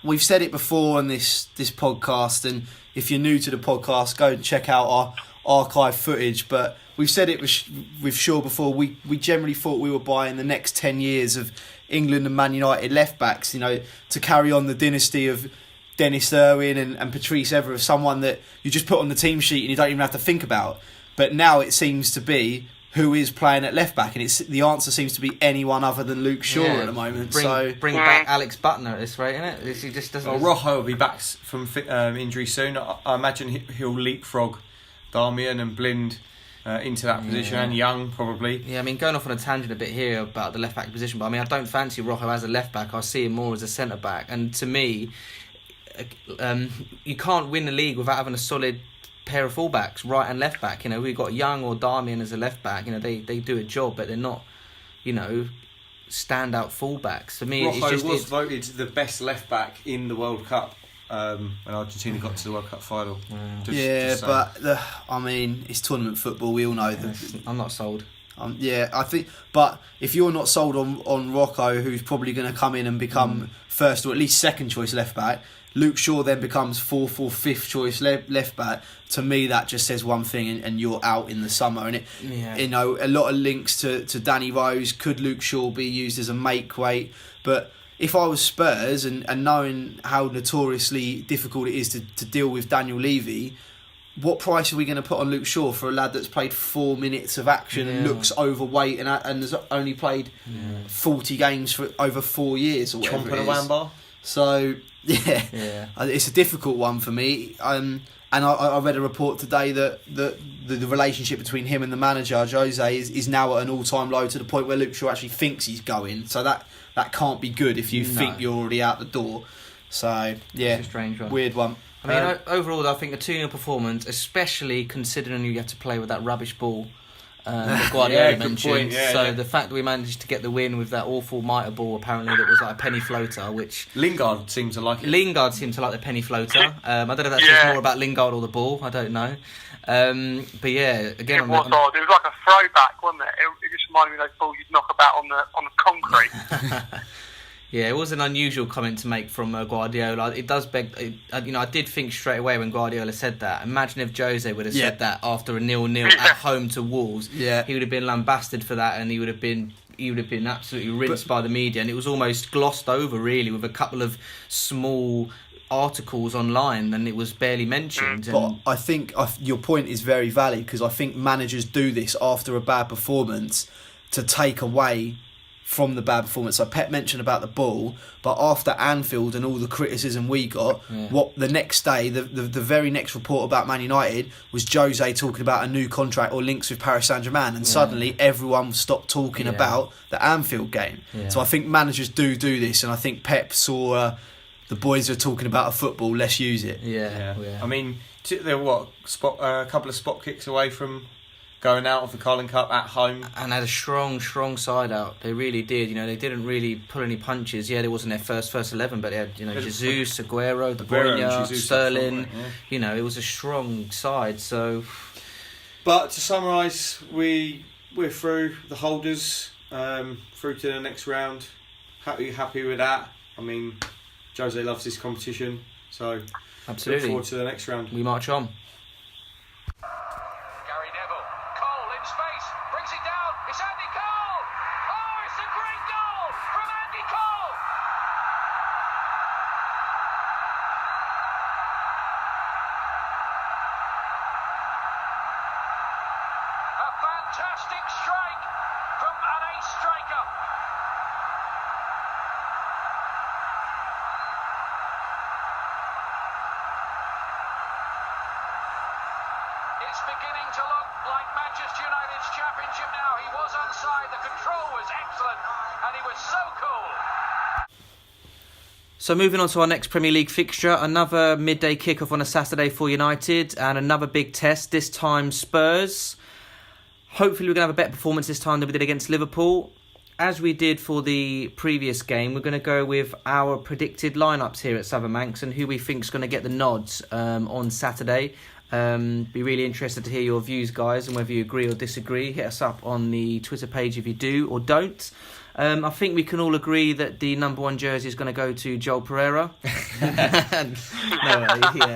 we've said it before on this podcast, and if you're new to the podcast, go and check out our archive footage. But we've said it with Shaw before. We generally thought we were buying the next 10 years of England and Man United left backs, to carry on the dynasty of Dennis Irwin and Patrice Evra, someone that you just put on the team sheet and you don't even have to think about. But now it seems to be who is playing at left back, and the answer seems to be anyone other than Luke Shaw at the moment. Bring back Alex Butner at this rate, innit? He just doesn't. Well, Rojo will be back from injury soon. I imagine he'll leapfrog Darmian and Blind into that position, and Young probably. Yeah, I mean, going off on a tangent a bit here about the left back position, but I mean, I don't fancy Rojo as a left back. I see him more as a centre back, and to me, you can't win the league without having a solid pair of fullbacks, right and left back. We've got Young or Darmian as a left back. They do a job, but they're not, standout fullbacks. For me, Rojo it's was voted the best left back in the World Cup when Argentina got to the World Cup final. But it's tournament football. We all know that. I'm not sold. I think. But if you're not sold on Rocco, who's probably going to come in and become first or at least second choice left back, Luke Shaw then becomes fourth or fifth choice left back. To me, that just says one thing, and you're out in the summer. And a lot of links to Danny Rose. Could Luke Shaw be used as a make weight? But if I was Spurs and knowing how notoriously difficult it is to deal with Daniel Levy, what price are we going to put on Luke Shaw for a lad that's played 4 minutes of action and looks overweight and has only played 40 games for over 4 years or whatever it is? Wamba. So it's a difficult one for me. And I read a report today that the relationship between him and the manager Jose is now at an all-time low, to the point where Luke Shaw actually thinks he's going. So that can't be good if you think you're already out the door. So It's a strange one. Weird one. I mean, overall, I think a 2-0 performance, especially considering you have to play with that rubbish ball that Guardiola mentioned. The fact that we managed to get the win with that awful mitre ball, apparently, that was like a penny floater, which... Lingard seemed to like it. Lingard seemed to like the penny floater. I don't know if that says more about Lingard or the ball. I don't know. But yeah, again... It was odd. It was like a throwback, wasn't it? It just reminded me of those balls you'd knock about on the concrete. Yeah, it was an unusual comment to make from Guardiola. It does beg... I did think straight away when Guardiola said that. Imagine if Jose would have said that after a 0-0 at home to Wolves. Yeah. He would have been lambasted for that, and he would have been absolutely rinsed by the media. And it was almost glossed over, really, with a couple of small articles online, and it was barely mentioned. But I think your point is very valid, because I think managers do this after a bad performance to take away from the bad performance. So Pep mentioned about the ball, but after Anfield and all the criticism we got, what the next day, the very next report about Man United was Jose talking about a new contract or links with Paris Saint-Germain, and suddenly everyone stopped talking about the Anfield game. So I think managers do this, and I think Pep saw the boys are talking about a football, let's use it. I mean, they're a couple of spot kicks away from going out of the Carling Cup at home. And had a strong side out. They really did. They didn't really pull any punches. Yeah, they wasn't their first 11, but they had, Jesus, Aguero, De Bruyne, Sterling. It was a strong side. So, but to summarise, we're through the holders, through to the next round. Happy with that. I mean, Jose loves this competition, so absolutely. Look forward to the next round. We march on. Fantastic strike from an ace striker. It's beginning to look like Manchester United's championship now. He was onside, the control was excellent, and he was so cool. So moving on to our next Premier League fixture, another midday kickoff on a Saturday for United, and another big test, this time Spurs. Hopefully we're going to have a better performance this time than we did against Liverpool. As we did for the previous game, we're going to go with our predicted lineups here at Southern Manx and who we think is going to get the nods on Saturday. Be really interested to hear your views, guys, and whether you agree or disagree. Hit us up on the Twitter page if you do or don't. I think we can all agree that the number 1 jersey is going to go to Joel Pereira.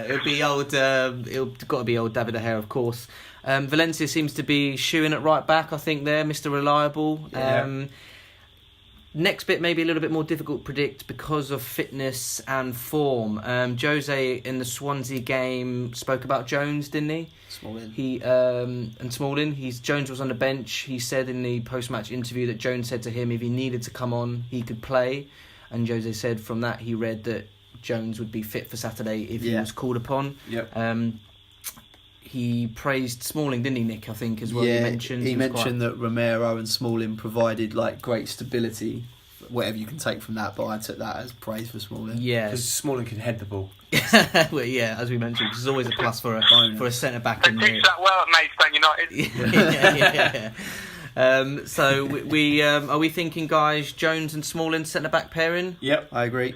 It'll be old. It'll got to be old David De Gea, of course. Valencia seems to be shooing at right back. I think there, Mr. Reliable. Yeah. Next bit may be a little bit more difficult to predict because of fitness and form. Jose in the Swansea game spoke about Jones, didn't he? Smalling. And Smalling. Jones was on the bench. He said in the post-match interview that Jones said to him if he needed to come on, he could play. And Jose said from that he read that Jones would be fit for Saturday if he was called upon. Yep. He praised Smalling, didn't he, Nick? I think as well. Yeah, He mentioned that Romero and Smalling provided like great stability. Whatever you can take from that, but I took that as praise for Smalling. Yeah, because Smalling can head the ball. Well, yeah, as we mentioned, which is always a plus for a centre back. They teach that well at Maidstone United. Yeah. So we are we thinking, guys, Jones and Smalling centre back pairing? Yep, I agree.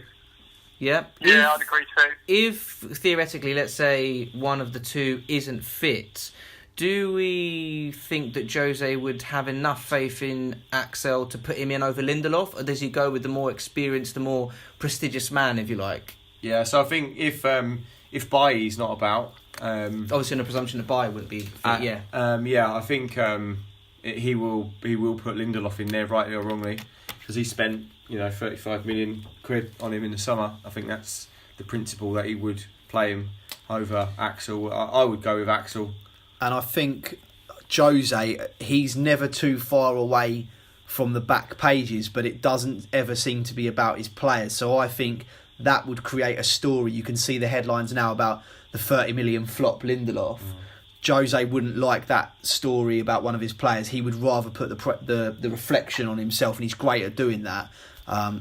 Yeah. Yeah, I'd agree too. If theoretically, let's say one of the two isn't fit, do we think that Jose would have enough faith in Axel to put him in over Lindelof, or does he go with the more experienced, the more prestigious man, if you like? Yeah, so I think if Bailly's not about, obviously on the presumption that Bailly wouldn't be fit, I think he will put Lindelof in there, rightly or wrongly, because he spent 35 million quid on him in the summer. I think that's the principle that he would play him over Axel. I would go with Axel. And I think Jose, he's never too far away from the back pages, but it doesn't ever seem to be about his players. So I think that would create a story. You can see the headlines now about the 30 million flop Lindelof. Jose wouldn't like that story about one of his players. He would rather put the reflection on himself, and he's great at doing that.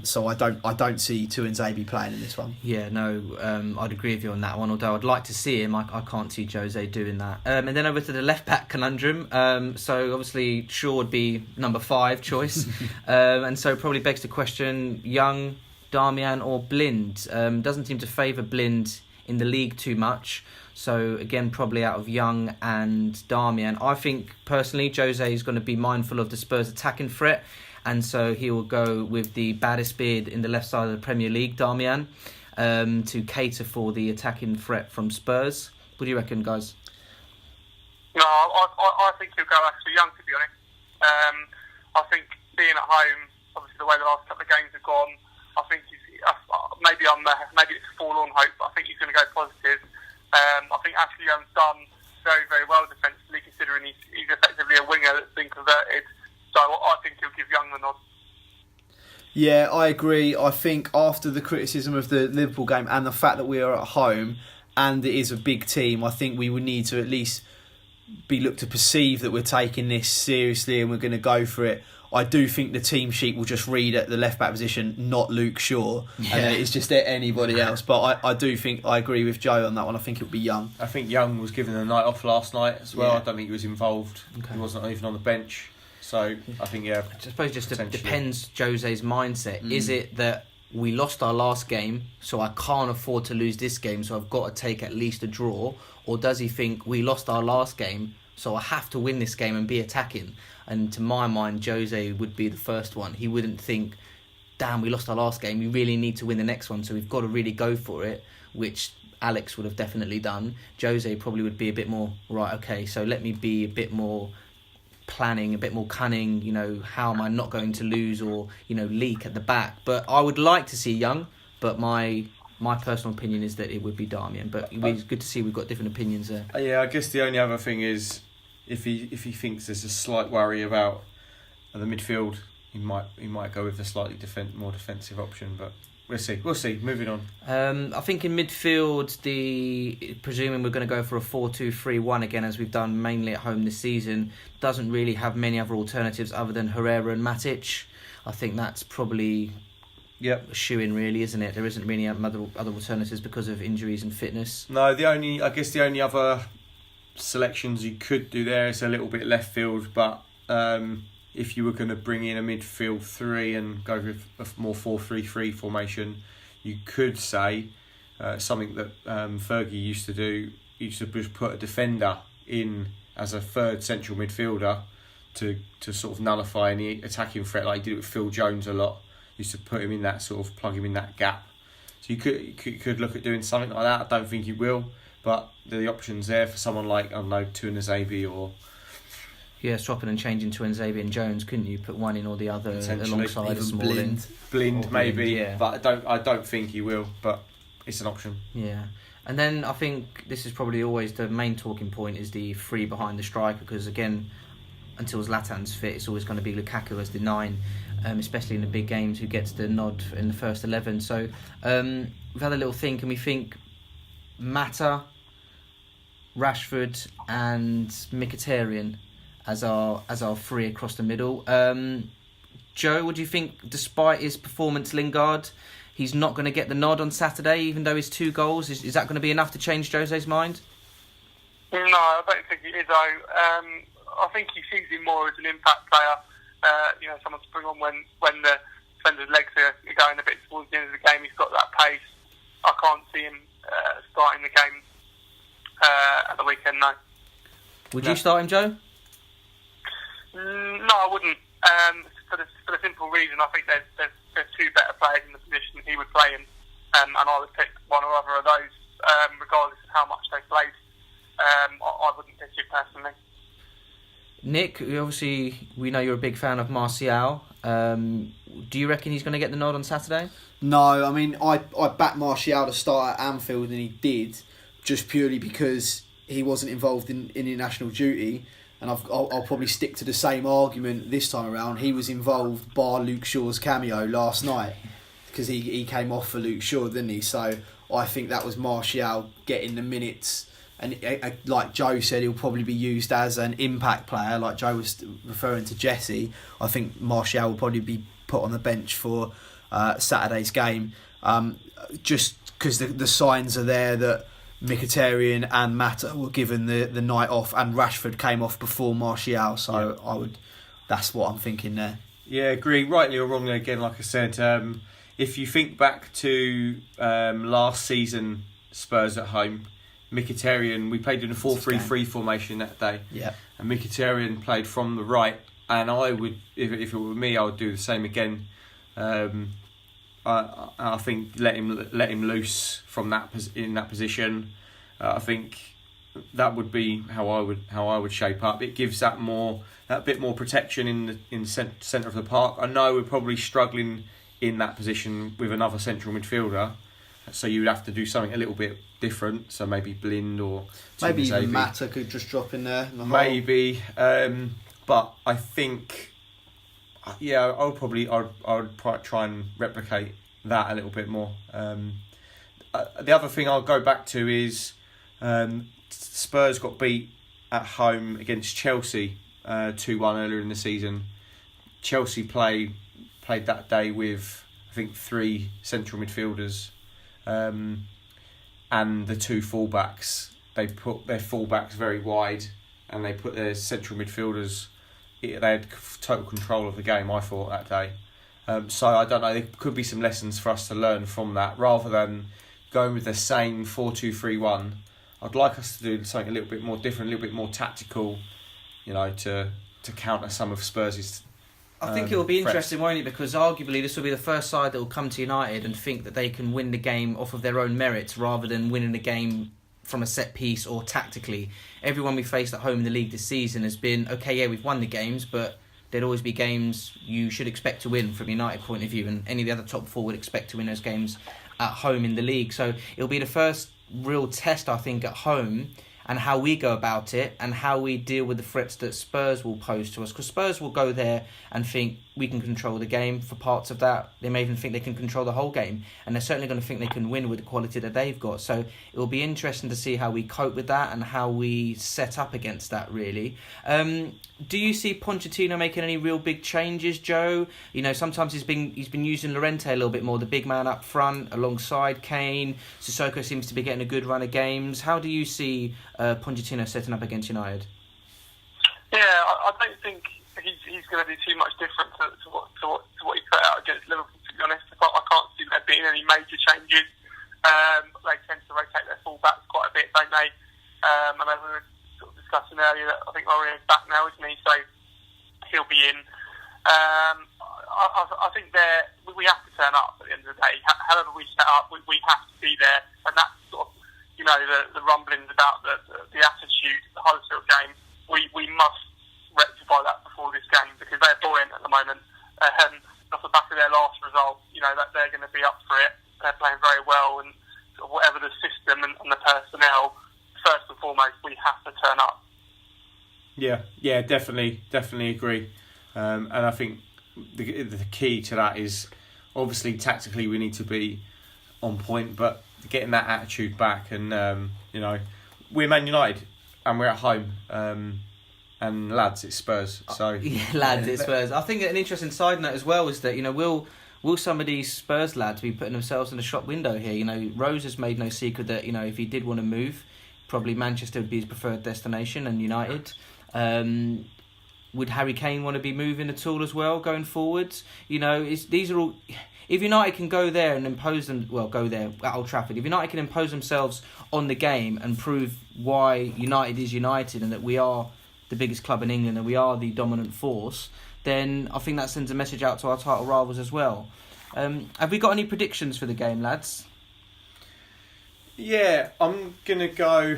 So I don't see Tuanzebe playing in this one. Yeah, no, I'd agree with you on that one. Although I'd like to see him, I can't see Jose doing that. And then over to the left back conundrum. So obviously Shaw would be number 5 choice, and so probably begs the question: Young, Darmian, or Blind? Doesn't seem to favour Blind in the league too much. So again, probably out of Young and Darmian. I think personally, Jose is going to be mindful of the Spurs' attacking threat. And so he will go with the baddest beard in the left side of the Premier League, Darmian, to cater for the attacking threat from Spurs. What do you reckon, guys? No, I think he'll go actually Young, to be honest. I think being at home, obviously the way the last couple of games have gone, I think maybe it's a forlorn hope, but I think he's going to go positive. I think Ashley Young's done very, very well defensively, considering he's effectively a winger that's been converted. So I think he'll give Young the nod. Yeah, I agree. I think after the criticism of the Liverpool game and the fact that we are at home and it is a big team, I think we would need to at least be looked to perceive that we're taking this seriously and we're going to go for it. I do think the team sheet will just read at the left back position, not Luke Shaw, and then it's just anybody else. But I do think I agree with Joe on that one. I think it'll be Young. I think Young was given a night off last night as well. Yeah. I don't think he was involved. Okay. He wasn't even on the bench. So I think, I suppose just depends Jose's mindset. Is it that we lost our last game, so I can't afford to lose this game, so I've got to take at least a draw? Or does he think we lost our last game, so I have to win this game and be attacking? And to my mind, Jose would be the first one. He wouldn't think, damn, we lost our last game, we really need to win the next one, so we've got to really go for it, which Alex would have definitely done. Jose probably would be a bit more, right, okay, so let me be a bit more planning, a bit more cunning, how am I not going to lose or, leak at the back. But I would like to see Young, but my personal opinion is that it would be Darmian. But it's good to see we've got different opinions there. Yeah, I guess the only other thing is if he thinks there's a slight worry about the midfield, he might go with a slightly more defensive option, but we'll see. Moving on. I think in midfield, presuming we're going to go for a 4-2-3-1 again, as we've done mainly at home this season, doesn't really have many other alternatives other than Herrera and Matic. I think that's probably a shoe-in, really, isn't it? There isn't really other alternatives because of injuries and fitness. No, the only other selections you could do there is a little bit left field, but if you were going to bring in a midfield 3 and go with a more 4-3-3 formation, you could say something that Fergie used to do used to just put a defender in as a third central midfielder to sort of nullify any attacking threat, like he did it with Phil Jones a lot. Used to put him in that sort of plug him in that gap. So you could look at doing something like that. I don't think you will, but the options there for someone like, I don't know, Tuanzebe or... Yeah, swapping and changing to Tuanzebe and Jones, couldn't you? Put one in or the other alongside a Smalling. Blind maybe, yeah. But I don't think he will, but it's an option. Yeah. And then I think this is probably always the main talking point is the three behind the striker, because again, until Zlatan's fit, it's always going to be Lukaku as the 9, especially in the big games, who gets the nod in the first 11. So we've had a little think, and we think Mata, Rashford and Mkhitaryan as our three across the middle. Joe, what do you think, despite his performance, Lingard, he's not going to get the nod on Saturday, even though his 2 goals? Is that going to be enough to change Jose's mind? No, I don't think it is, though. I think he sees him more as an impact player. Someone to bring on when the defender's legs are going a bit towards the end of the game. He's got that pace. I can't see him starting the game at the weekend, no. Would you start him, Joe? No, I wouldn't. For the simple reason, I think there's 2 better players in the position he would play in, and I would pick one or other of those, regardless of how much they played. I wouldn't pick it personally. Nick, obviously we know you're a big fan of Martial. Do you reckon he's going to get the nod on Saturday? No, I mean, I backed Martial to start at Anfield, and he did, just purely because he wasn't involved in international duty. And I'll probably stick to the same argument this time around. He was involved bar Luke Shaw's cameo last night, because he came off for Luke Shaw, didn't he? So I think that was Martial getting the minutes. And like Joe said, he'll probably be used as an impact player, like Joe was referring to Jesse. I think Martial will probably be put on the bench for Saturday's game, just because the signs are there that Mkhitaryan and Mata were given the night off, and Rashford came off before Martial. So that's what I'm thinking there. Yeah, agree. Rightly or wrongly, again, like I said, if you think back to last season, Spurs at home, Mkhitaryan, we played in a 4-3-3 formation that day. Yeah. And Mkhitaryan played from the right, and I would, if it were me, I would do the same again. I think let him loose from in that position. I think that would be how I would shape up. It gives that bit more protection in the centre of the park. I know we're probably struggling in that position with another central midfielder, so you would have to do something a little bit different. So maybe Blind or maybe even Mata could just drop in there. Maybe, but I think, yeah, I would probably try and replicate that a little bit more. The other thing I'll go back to is Spurs got beat at home against Chelsea 2-1 earlier in the season. Chelsea played that day with, I think, 3 central midfielders, and the 2 fullbacks. They put their fullbacks very wide, and they put their central midfielders. They had total control of the game, I thought, that day. So I don't know. There could be some lessons for us to learn from that, rather than going with the same 4-2-3-1. I'd like us to do something a little bit more different, a little bit more tactical, to counter some of Spurs'. I think it will be interesting, won't it? Because arguably this will be the first side that will come to United and think that they can win the game off of their own merits, rather than winning the game from a set piece or tactically. Everyone we faced at home in the league this season has been, okay, yeah, we've won the games, but there'd always be games you should expect to win from a United point of view, and any of the other top 4 would expect to win those games at home in the league. So it'll be the first real test, I think, at home, and how we go about it and how we deal with the threats that Spurs will pose to us. Because Spurs will go there and think we can control the game for parts of that. They may even think they can control the whole game, and they're certainly going to think they can win with the quality that they've got. So it will be interesting to see how we cope with that and how we set up against that, really. Do you see Pochettino making any real big changes, Joe? Sometimes he's been using Llorente a little bit more, the big man up front alongside Kane. Sissoko seems to be getting a good run of games. How do you see Pochettino setting up against United? Yeah, I don't think he's going to do too much different to what he put out against Liverpool, to be honest. I can't see there being any major changes. They tend to rotate their fullbacks quite a bit, don't they? we have to turn up at the end of the day. However we set up, we have to be there, and that's sort of, you know, the rumblings about the attitude, the Huddersfield game. We must rectify that before this game, because they're buoyant at the moment. Off the back of their last result, you know, that they're going to be up for it. They're playing very well, and sort of whatever the system and the personnel, first and foremost, we have to turn up. Yeah, definitely agree. And I think the key to that is, obviously tactically we need to be on point, but getting that attitude back. And you know, we're Man United and we're at home. And lads, it's Spurs. So it's Spurs. I think an interesting side note as well is that, you know, will some of these Spurs lads be putting themselves in the shop window here? You know, Rose has made no secret that, you know, if he did want to move, probably Manchester would be his preferred destination, and United. Would Harry Kane want to be moving at all as well going forwards? You know, these are all. If United can go there and impose them, go there at Old Trafford. If United can impose themselves on the game and prove why United is United and that we are the biggest club in England and we are the dominant force, then I think that sends a message out to our title rivals as well. Have we got any predictions for the game, lads? Yeah, I'm gonna go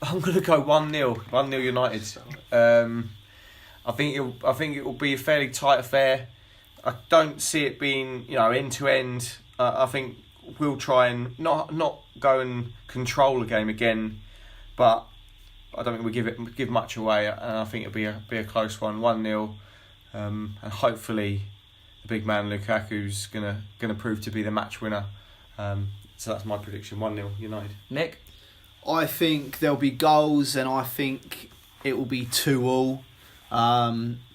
1-0. 1-0 United. I think it will be a fairly tight affair. I don't see it being, you know, end to end. I think we'll try and not go and control the game again, but I don't think we give much away, and I think it'll be a close one, 1-0, and hopefully the big man Lukaku's gonna prove to be the match winner. So that's my prediction, 1-0 United. Nick? I think there'll be goals, and I think it will be 2-2.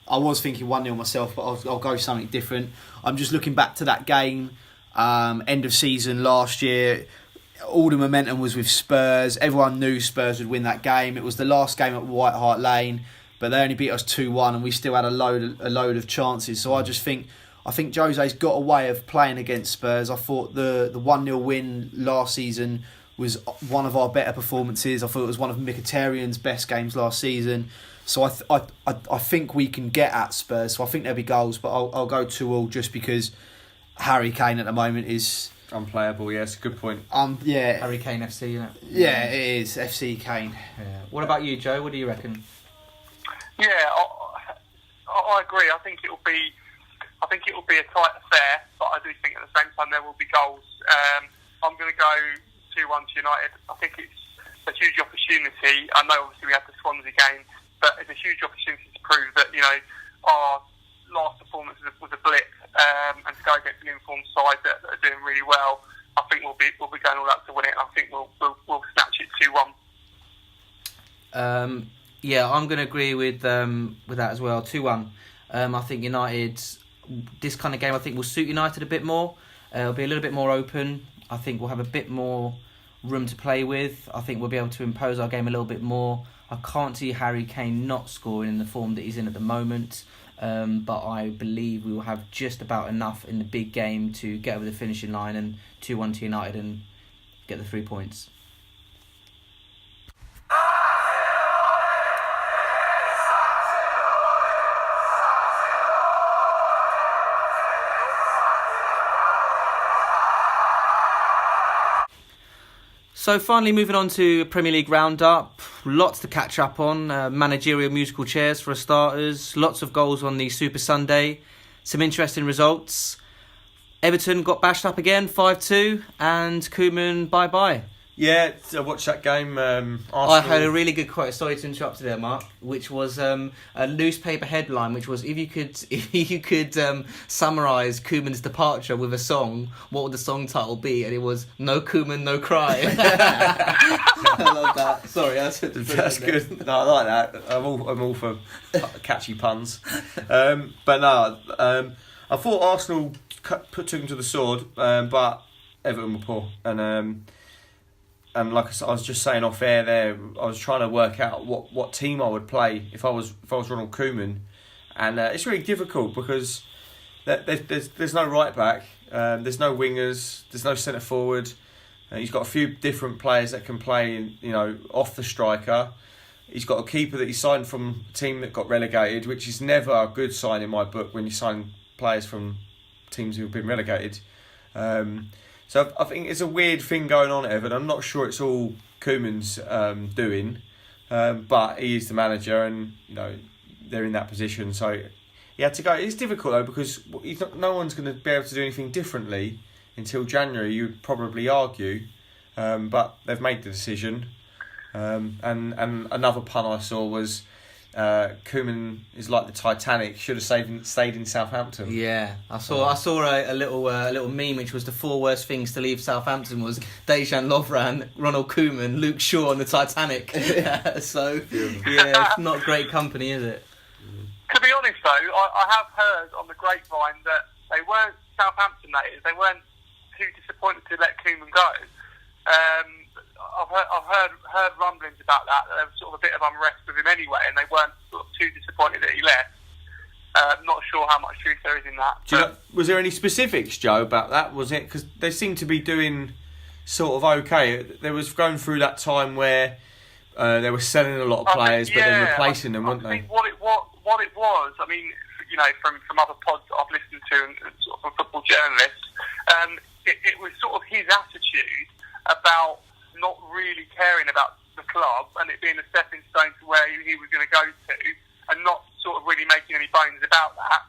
I was thinking 1-0 myself, but I'll go something different. I'm just looking back to that game, end of season last year. All the momentum was with Spurs. Everyone knew Spurs would win that game. It was the last game at White Hart Lane, but they only beat us 2-1, and we still had a load of chances. So I think Jose's got a way of playing against Spurs. I thought the 1-0 win last season was one of our better performances. I thought it was one of Mkhitaryan's best games last season. So I think we can get at Spurs. So I think there'll be goals, but I'll go 2-2 just because Harry Kane at the moment is unplayable. Yeah, it's a good point. Yeah. Harry Kane FC, you know. Yeah, it is FC Kane. Yeah. What about you, Joe? What do you reckon? Yeah, I agree. I think it will be a tight affair, but I do think at the same time there will be goals. I'm going to go 2-1 to United. I think it's a huge opportunity. I know obviously we had the Swansea game, but it's a huge opportunity to prove that, you know, our last performance was a blip, and to go against an informed side that are doing really well. I think we'll be going all out to win it. I think we'll snatch it 2-1. Yeah, I'm going to agree with that as well. 2-1. I think United, this kind of game, I think will suit United a bit more. It'll be a little bit more open. I think we'll have a bit more room to play with. I think we'll be able to impose our game a little bit more. I can't see Harry Kane not scoring in the form that he's in at the moment. But I believe we will have just about enough in the big game to get over the finishing line and 2-1 to United and get the 3 points. So finally moving on to Premier League roundup, lots to catch up on, managerial musical chairs for starters, lots of goals on the Super Sunday, some interesting results. Everton got bashed up again, 5-2, and Koeman bye-bye. Yeah, I watched that game. Arsenal. I heard a really good quote. Sorry to interrupt you there, Mark. Which was a newspaper headline, which was if you could summarise Koeman's departure with a song, what would the song title be? And it was "No Koeman, No Cry." I love that. Sorry, that's good. No, I like that. I'm all for catchy puns. But no, I thought Arsenal took him to the sword, but Everton were poor, and like I was just saying off air there, I was trying to work out what team I would play if I was Ronald Koeman, and it's really difficult because there's no right back, there's no wingers, there's no centre forward. He's got a few different players that can play, you know, off the striker. He's got a keeper that he signed from a team that got relegated, which is never a good sign in my book when you sign players from teams who've been relegated. So I think it's a weird thing going on at Everton. I'm not sure it's all Koeman's doing, but he is the manager, and they're in that position. So he had to go. It's difficult though, because no one's going to be able to do anything differently until January. You'd probably argue, but they've made the decision. And another pun I saw was Koeman is like the Titanic, should have stayed in Southampton. Yeah, I saw a little meme, which was the 4 worst things to leave Southampton was Dejan Lovren, Ronald Koeman, Luke Shaw on the Titanic. So yeah, it's not great company, is it? To be honest though, I have heard on the grapevine that they weren't Southampton native. They weren't too disappointed to let Koeman go. I've heard rumblings about that. There was sort of a bit of unrest with him anyway, and they weren't sort of too disappointed that he left. Not sure how much truth there is in that. Was there any specifics, Joe, about that? Was it because they seemed to be doing sort of okay? There was going through that time where they were selling a lot of players, but then replacing them, weren't they? What it was, I mean, from other pods that I've listened to and sort of from football journalists, it was sort of his attitude about not really caring about the club and it being a stepping stone to where he was going to go to, and not sort of really making any bones about that.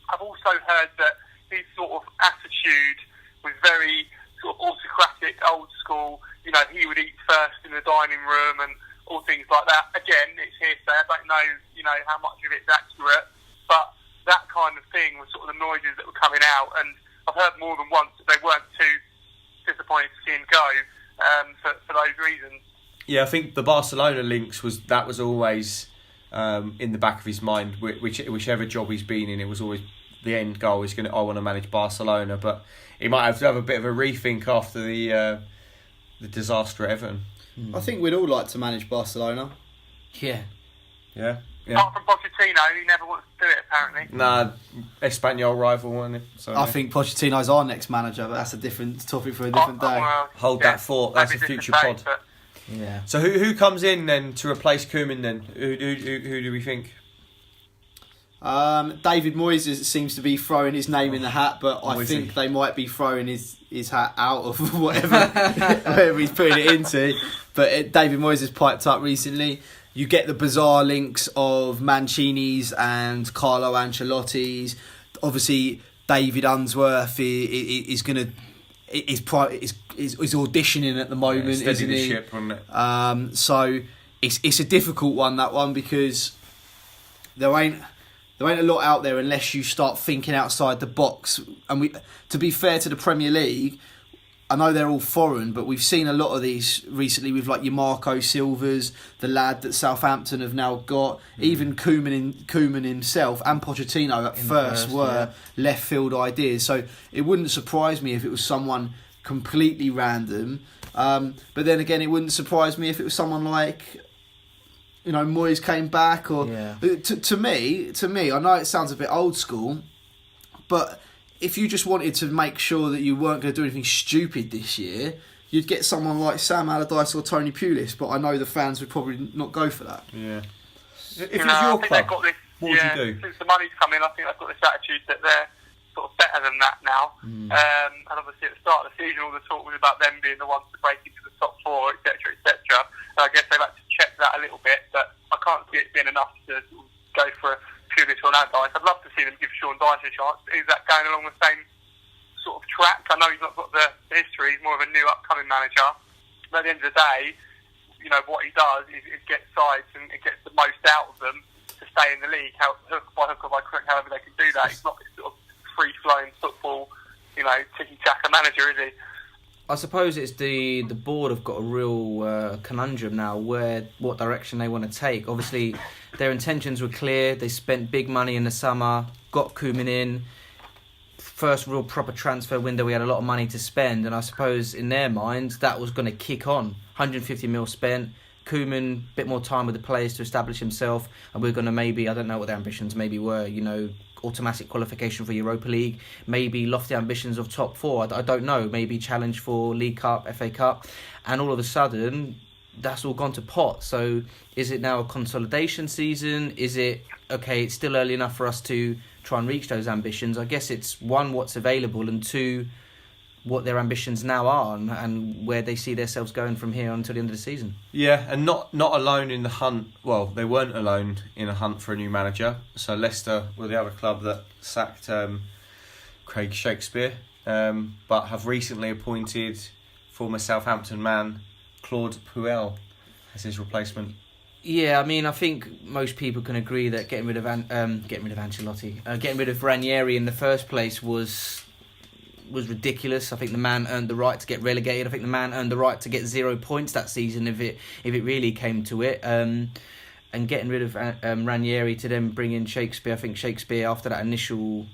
I've also heard that his sort of attitude was very sort of autocratic, old school. He would eat first in the dining room and all things like that. Again, it's hearsay. I don't know, how much of it's accurate, but that kind of thing was sort of the noises that were coming out. And I've heard more than once that they weren't too disappointed to see him go. For those reasons. Yeah, I think the Barcelona links was always in the back of his mind. Whichever job he's been in, it was always the end goal is I want to manage Barcelona. But he might have to have a bit of a rethink after the disaster at Everton. I think we'd all like to manage Barcelona. Yeah. Apart from Pochettino, he never wants to do it, apparently. Nah, Espanyol rival, wasn't it? So, I think Pochettino's our next manager, but that's a different topic for a different day. Hold that thought. That's a future pod. Yeah. So who comes in then to replace Koeman then? Who do we think? David Moyes seems to be throwing his name in the hat, but I think they might be throwing his hat out of whatever he's putting it into. But David Moyes has piped up recently. You get the bizarre links of Mancini's and Carlo Ancelotti's. Obviously, David Unsworth is auditioning at the moment, isn't he? Ship, wasn't it? So it's a difficult one, that one, because there ain't a lot out there unless you start thinking outside the box. And to be fair to the Premier League, I know they're all foreign, but we've seen a lot of these recently with like your Marco Silvas, the lad that Southampton have now got. Even Koeman himself and Pochettino at first were left field ideas. So it wouldn't surprise me if it was someone completely random. But then again, it wouldn't surprise me if it was someone like, Moyes came back. Or to me, I know it sounds a bit old school, but if you just wanted to make sure that you weren't going to do anything stupid this year, you'd get someone like Sam Allardyce or Tony Pulis, but I know the fans would probably not go for that. Yeah. If it was your club, what would you do? Since the money's come in, I think they've got this attitude that they're sort of better than that now. And obviously at the start of the season, all the talk was about them being the ones to break into the top 4, etc., etc. And I guess they've had to check that a little bit, but I can't see it being enough to go for Pulis or Allardyce. I'd love to see them give Sean Dyche a chance. Is that going along the same sort of track? I know he's not got the history. He's more of a new upcoming manager. But at the end of the day, what he does is get sides and it gets the most out of them to stay in the league. Hook by hook or by crook, however they can do that. He's not this sort of free-flowing football, tiki-taka manager, is he? I suppose it's the board have got a real conundrum now what direction they want to take. Obviously, their intentions were clear. They spent big money in the summer, got Koeman in. First real proper transfer window, we had a lot of money to spend, and I suppose in their minds that was going to kick on. 150 mil spent. Koeman, bit more time with the players to establish himself, and we're going to maybe, I don't know what their ambitions maybe were, automatic qualification for Europa League, maybe lofty ambitions of top 4, I don't know, maybe challenge for League Cup, FA Cup, and all of a sudden that's all gone to pot. So is it now a consolidation season? Is it, okay, it's still early enough for us to try and reach those ambitions. I guess it's one, what's available, and two, what their ambitions now are and where they see themselves going from here until the end of the season. Yeah, and not alone in the hunt. Well, they weren't alone in a hunt for a new manager. So Leicester were the other club that sacked Craig Shakespeare, but have recently appointed former Southampton man Claude Puel as his replacement. Yeah, I mean, I think most people can agree that getting rid of Ancelotti, getting rid of Ranieri in the first place was ridiculous. I think the man earned the right to get relegated. I think the man earned the right to get 0 points that season if it really came to it. And getting rid of Ranieri to then bring in Shakespeare, I think Shakespeare, after that initial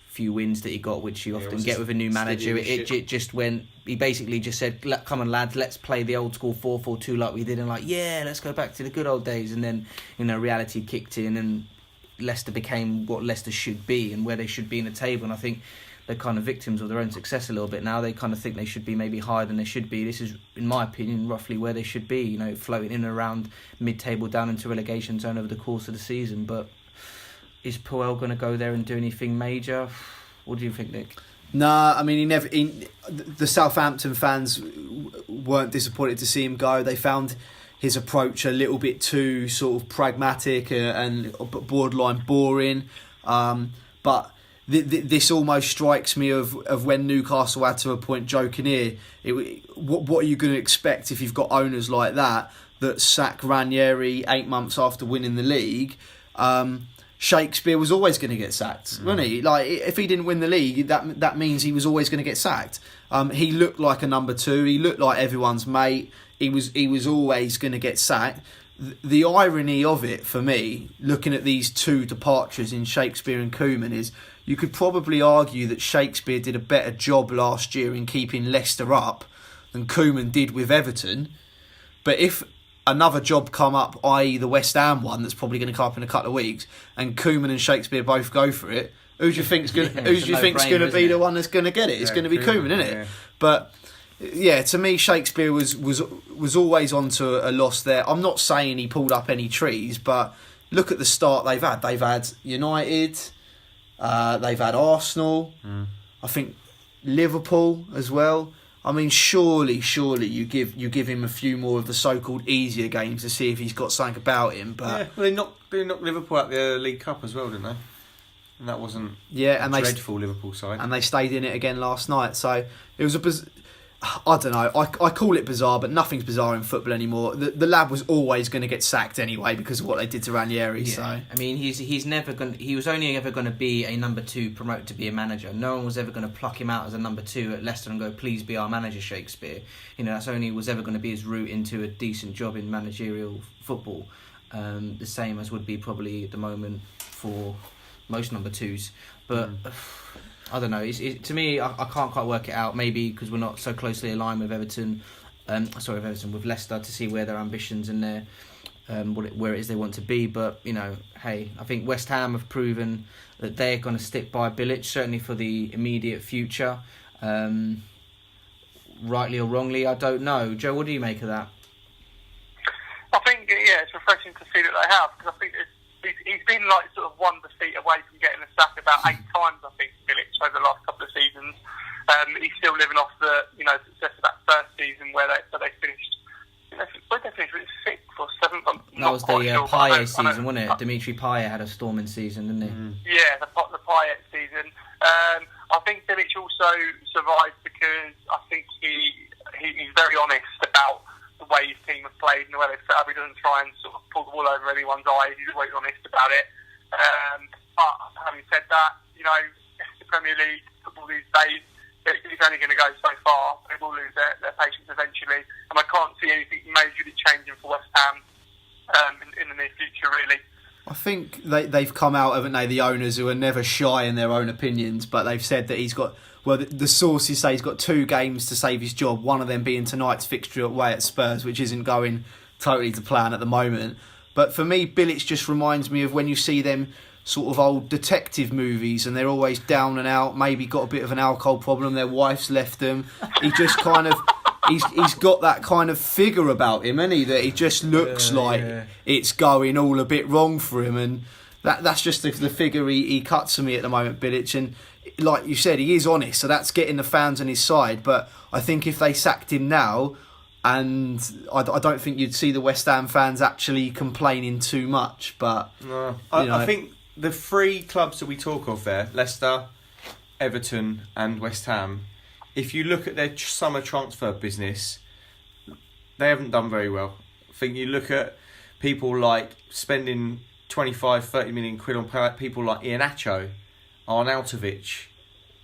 few wins that he got, which you often get with a new manager, it just went. He basically just said, "Come on, lads, let's play the old school 4-4-2 like we did," and let's go back to the good old days. And then reality kicked in, and Leicester became what Leicester should be and where they should be in the table. And I think they're kind of victims of their own success a little bit now. They kind of think they should be maybe higher than they should be. This is, in my opinion, roughly where they should be. Floating in and around mid-table down into relegation zone over the course of the season, but. Is Puel going to go there and do anything major? What do you think, Nick? Nah, I mean, the Southampton fans weren't disappointed to see him go. They found his approach a little bit too sort of pragmatic and borderline boring. But this almost strikes me of when Newcastle had to appoint Joe Kinnear. What are you going to expect if you've got owners like that sack Ranieri 8 months after winning the league? Shakespeare was always going to get sacked, wasn't he? Like, if he didn't win the league, that means he was always going to get sacked. He looked like a number two. He looked like everyone's mate. He was always going to get sacked. The irony of it, for me, looking at these two departures in Shakespeare and Koeman, is you could probably argue that Shakespeare did a better job last year in keeping Leicester up than Koeman did with Everton. But if another job come up, i.e. the West Ham one that's probably going to come up in a couple of weeks, and Koeman and Shakespeare both go for it, who do you think's going to be the one that's going to get it? It's going to be Koeman, isn't it? Yeah. But yeah, to me, Shakespeare was always onto a loss there. I'm not saying he pulled up any trees, but look at the start they've had. They've had United, they've had Arsenal, I think Liverpool as well. I mean, surely you give him a few more of the so-called easier games to see if he's got something about him. But yeah, well, they knocked Liverpool out the League Cup as well, didn't they? And that wasn't a dreadful Liverpool side. And they stayed in it again last night. So it was I don't know. I call it bizarre, but nothing's bizarre in football anymore. The lad was always going to get sacked anyway because of what they did to Ranieri. Yeah. So I mean, he was only ever going to be a number two promoted to be a manager. No one was ever going to pluck him out as a number two at Leicester and go, "Please be our manager, Shakespeare." That's only was ever going to be his route into a decent job in managerial football. The same as would be probably at the moment for most number twos, but. I don't know. To me, I can't quite work it out. Maybe because we're not so closely aligned with Everton. With Leicester to see where their ambitions and their where it is they want to be. But hey, I think West Ham have proven that they're going to stick by Bilic, certainly for the immediate future. Rightly or wrongly, I don't know. Joe, what do you make of that? I think it's refreshing to see that they have, because I think he's been like sort of one defeat away from getting a sack about 8 times, I think, Bilic, over the last couple of seasons. He's still living off the success of that first season where they finished. Where did they finish? Was it 6th or 7th? That was the Payet season, wasn't it? Dimitri Payet had a storming season, didn't he? Yeah, the Payet season. I think Bilic also survived because I think he's very honest about the way his team have played and the way they've set up. He doesn't try and sort of pull the wool over anyone's eyes. He's always honest about it. But having said that, the Premier League football these days, it's only going to go so far. They will lose their patience eventually, and I can't see anything majorly changing for West Ham in the near future, really. I think they've come out, haven't they, the owners, who are never shy in their own opinions, but they've said that he's got, well, the sources say he's got 2 games to save his job, one of them being tonight's fixture away at Spurs, which isn't going totally to plan at the moment. But for me, Bilic just reminds me of when you see them sort of old detective movies and they're always down and out, maybe got a bit of an alcohol problem, their wife's left them. He just kind of... He's got that kind of figure about him, hasn't he? That he just looks like it's going all a bit wrong for him. And That's just the figure he cuts to me at the moment, Bilic. And like you said, he is honest, so that's getting the fans on his side. But I think if they sacked him now, and I don't think you'd see the West Ham fans actually complaining too much. But no, I think the three clubs that we talk of there, Leicester, Everton and West Ham, if you look at their summer transfer business, they haven't done very well. I think you look at people like spending 25-30 million quid on people like Iheanacho, Arnautovic,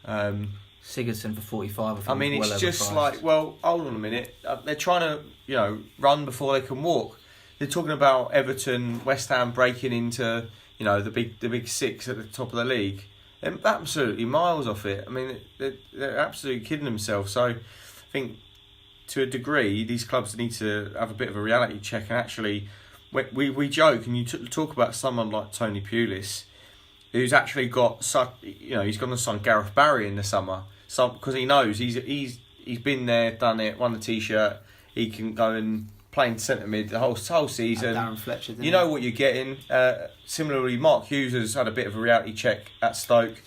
Sigurdsson for 45. I mean, it's just like, well, hold on a minute. They're trying to, run before they can walk. They're talking about Everton, West Ham breaking into, the big six at the top of the league. They're absolutely miles off it. I mean, they're absolutely kidding themselves. So, I think to a degree, these clubs need to have a bit of a reality check. And actually, we joke, and you talk about someone like Tony Pulis, who's actually got, he's going to sign Gareth Barry in the summer. Because he knows he's been there, done it, won the T-shirt. He can go and play in centre mid the whole season. Darren Fletcher, you know what you're getting. Similarly, Mark Hughes has had a bit of a reality check at Stoke,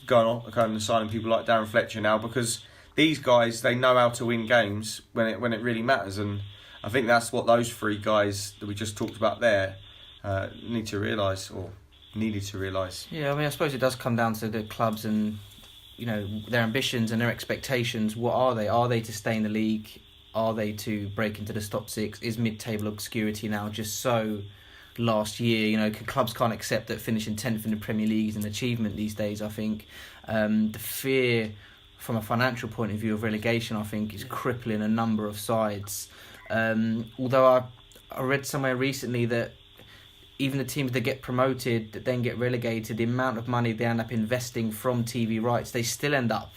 going and signing people like Darren Fletcher now, because these guys, they know how to win games when it really matters, and I think that's what those three guys that we just talked about there needed to realise. Yeah, I mean, I suppose it does come down to the clubs and their ambitions and their expectations. What are they? Are they to stay in the league? Are they to break into the top six? Is mid-table obscurity now just so last year? Clubs can't accept that finishing 10th in the Premier League is an achievement these days, I think. The fear from a financial point of view of relegation, I think, is crippling a number of sides. Although I read somewhere recently that even the teams that get promoted, that then get relegated, the amount of money they end up investing from TV rights, they still end up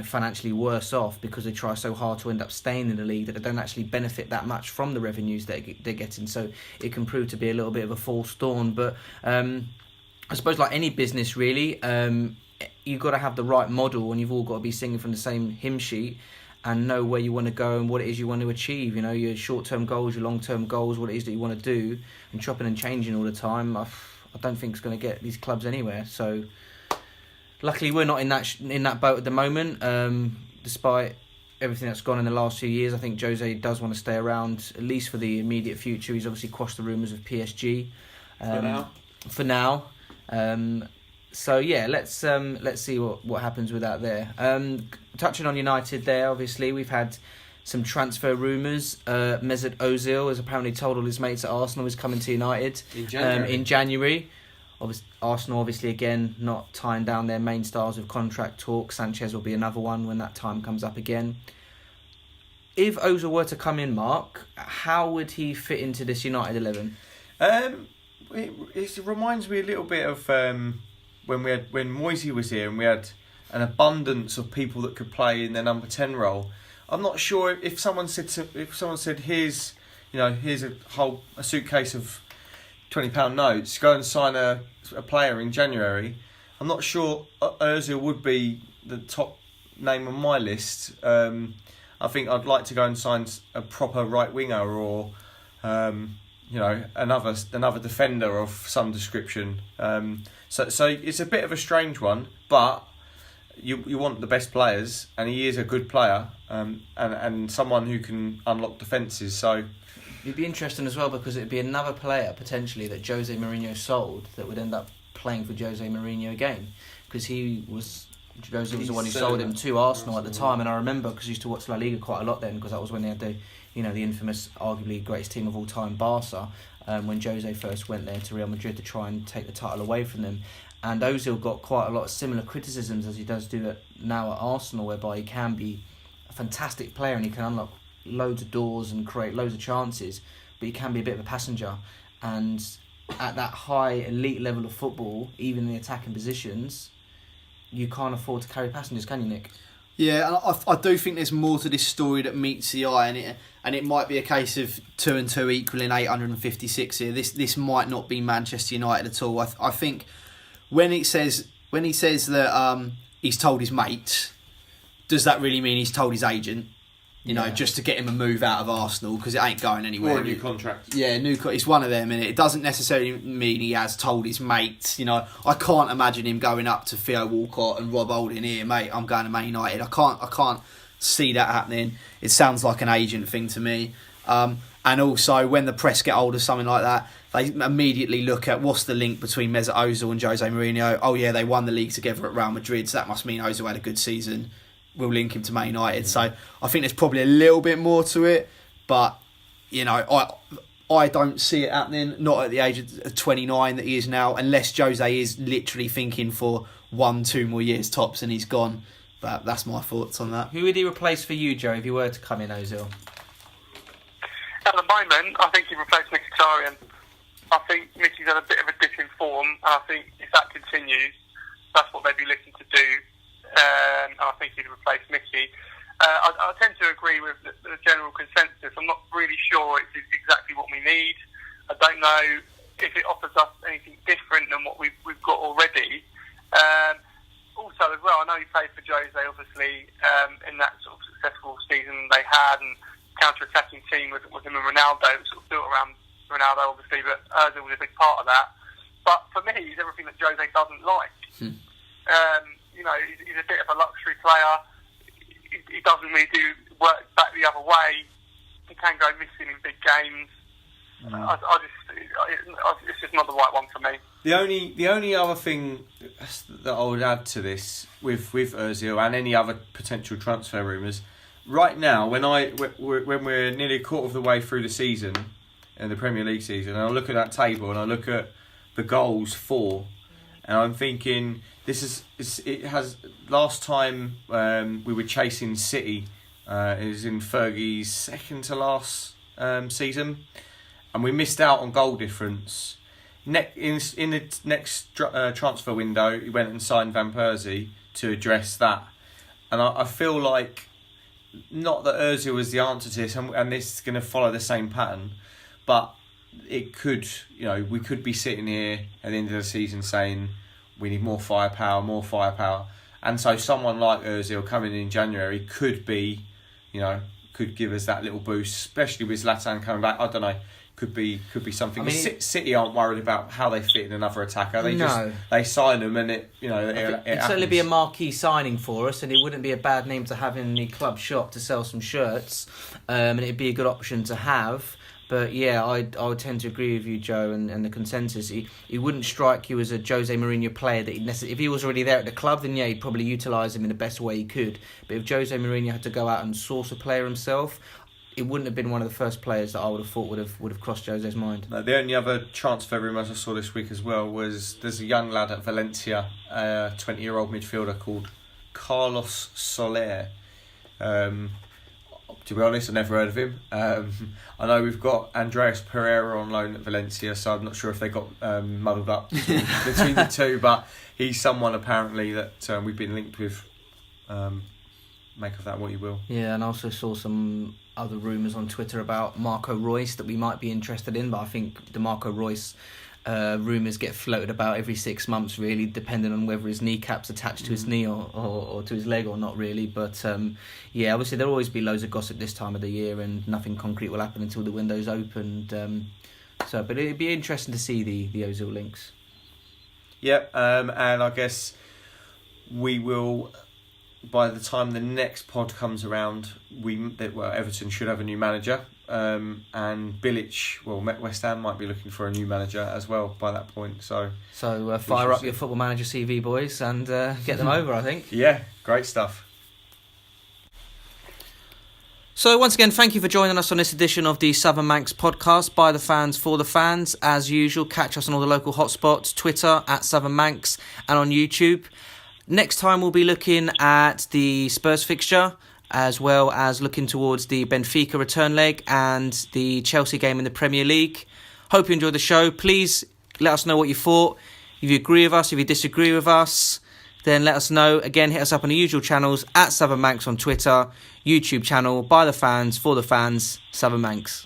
financially worse off, because they try so hard to end up staying in the league that they don't actually benefit that much from the revenues that they're getting. So it can prove to be a little bit of a false dawn. But I suppose like any business really, you've got to have the right model, and you've all got to be singing from the same hymn sheet and know where you want to go and what it is you want to achieve. Your short-term goals, your long-term goals, what it is that you want to do, and chopping and changing all the time, I don't think it's going to get these clubs anywhere. So luckily we're not in that boat at the moment. Despite everything that's gone in the last few years, I think Jose does want to stay around, at least for the immediate future. He's obviously quashed the rumours of PSG. For now. So yeah, let's see what happens with that there. Touching on United there, obviously we've had some transfer rumours. Mesut Ozil has apparently told all his mates at Arsenal he's coming to United in January. Arsenal obviously again not tying down their main stars with contract talk. Sanchez will be another one when that time comes up again. If Ozil were to come in, Mark, how would he fit into this United 11? It reminds me a little bit of when Moisey was here and we had an abundance of people that could play in their number 10 role. I'm not sure if someone said here's a suitcase of £20 notes, go and sign a player in January. I'm not sure Ozil would be the top name on my list. I think I'd like to go and sign a proper right winger or another defender of some description. So it's a bit of a strange one, but you want the best players, and he is a good player, and someone who can unlock defences. So it'd be interesting as well, because it'd be another player potentially that Jose Mourinho sold that would end up playing for Jose Mourinho again, because Jose was the one who sold him to Arsenal at the time. And I remember, because I used to watch La Liga quite a lot then, because that was when they had the infamous, arguably greatest team of all time, Barca, when Jose first went there to Real Madrid to try and take the title away from them. And Ozil got quite a lot of similar criticisms as he does do now at Arsenal, whereby he can be a fantastic player and he can unlock loads of doors and create loads of chances, but he can be a bit of a passenger. And at that high elite level of football, even in the attacking positions, you can't afford to carry passengers, can you, Nick? Yeah, and I do think there's more to this story that meets the eye, and it might be a case of 2 and 2 equaling 856 here. This might not be Manchester United at all. I think when he says that he's told his mates, does that really mean he's told his agent? You know, just to get him a move out of Arsenal because it ain't going anywhere. Or a new contract. Yeah, it's one of them, and it doesn't necessarily mean he has told his mates. You know, I can't imagine him going up to Theo Walcott and Rob Holding, here, mate, I'm going to Man United. I can't see that happening. It sounds like an agent thing to me. And also, when the press get hold of something like that, they immediately look at what's the link between Mesut Ozil and Jose Mourinho. Oh yeah, they won the league together at Real Madrid, so that must mean Ozil had a good season. We'll link him to Man United. So I think there's probably a little bit more to it, but you know, I don't see it happening. Not at the age of 29 that he is now, unless Jose is literally thinking for 1-2 more years tops and he's gone. But that's my thoughts on that. Who would he replace for you, Joe, if he were to come in, Ozil? At the moment, I think he'd replace Mkhitaryan. I think Mickey's had a bit of a dip in form, and I think if that continues, that's what they'd be looking to do. And I think he'd replace Mickey. I tend to agree with the general consensus. I'm not really sure it's exactly what we need. I don't know if it offers us anything different than what we've got already. Also, as well, I know he played for Jose, obviously, in that sort of successful season they had, and counter-attacking team with him and Ronaldo. It was sort of built around Ronaldo, obviously, but Ozil was a big part of that. But for me, he's everything that Jose doesn't like. You know, he's a bit of a luxury player. He doesn't really do work back the other way. He can go missing in big games. It's just not the right one for me. The only other thing that I would add to this with Ozil and any other potential transfer rumours, right now when we're nearly a quarter of the way through the season, in the Premier League season, and I look at that table and I look at the goals for, and I'm thinking it has last time we were chasing City, it was in Fergie's second to last season, and we missed out on goal difference. In the next transfer window, he went and signed Van Persie to address that, and I feel like not that Ozil was the answer to this, and this is going to follow the same pattern, but it could, you know, we could be sitting here at the end of the season saying we need more firepower, and so someone like Ozil coming in January could be, you know, could give us that little boost, especially with Zlatan coming back. I don't know. Could be something. I mean, City aren't worried about how they fit in another attacker. They sign them, and it'd certainly be a marquee signing for us, and it wouldn't be a bad name to have in the club shop to sell some shirts, and it'd be a good option to have. But yeah, I would tend to agree with you, Joe, and the consensus. He wouldn't strike you as a Jose Mourinho player that if he was already there at the club, then yeah, he'd probably utilise him in the best way he could. But if Jose Mourinho had to go out and source a player himself, it wouldn't have been one of the first players that I would have thought would have crossed Jose's mind. No, the only other transfer rumours I saw this week as well was there's a young lad at Valencia, a 20-year-old midfielder called Carlos Soler. To be honest, I've never heard of him. I know we've got Andreas Pereira on loan at Valencia, so I'm not sure if they got muddled up between the two, but he's someone apparently that we've been linked with. Make of that what you will. Yeah, and I also saw some other rumours on Twitter about Marco Reus that we might be interested in, but I think the Marco Reus rumours get floated about every 6 months, really, depending on whether his kneecap's attached to his knee or to his leg or not, really. But yeah, obviously there'll always be loads of gossip this time of the year, and nothing concrete will happen until the window's opened. But it'd be interesting to see the Ozil links. Yep, and I guess we will. By the time the next pod comes around, Everton should have a new manager, and Bilic, West Ham might be looking for a new manager as well by that point. So fire up your Football Manager CV, boys, and get them over, I think. Yeah, great stuff. So once again, thank you for joining us on this edition of the Southern Manx podcast by the fans for the fans. As usual, catch us on all the local hotspots, Twitter at Southern Manx, and on YouTube. Next time we'll be looking at the Spurs fixture, as well as looking towards the Benfica return leg and the Chelsea game in the Premier League. Hope you enjoyed the show. Please let us know what you thought. If you agree with us, if you disagree with us, then let us know. Again, hit us up on the usual channels at Southern Manx on Twitter, YouTube channel by the fans for the fans, Southern Manx.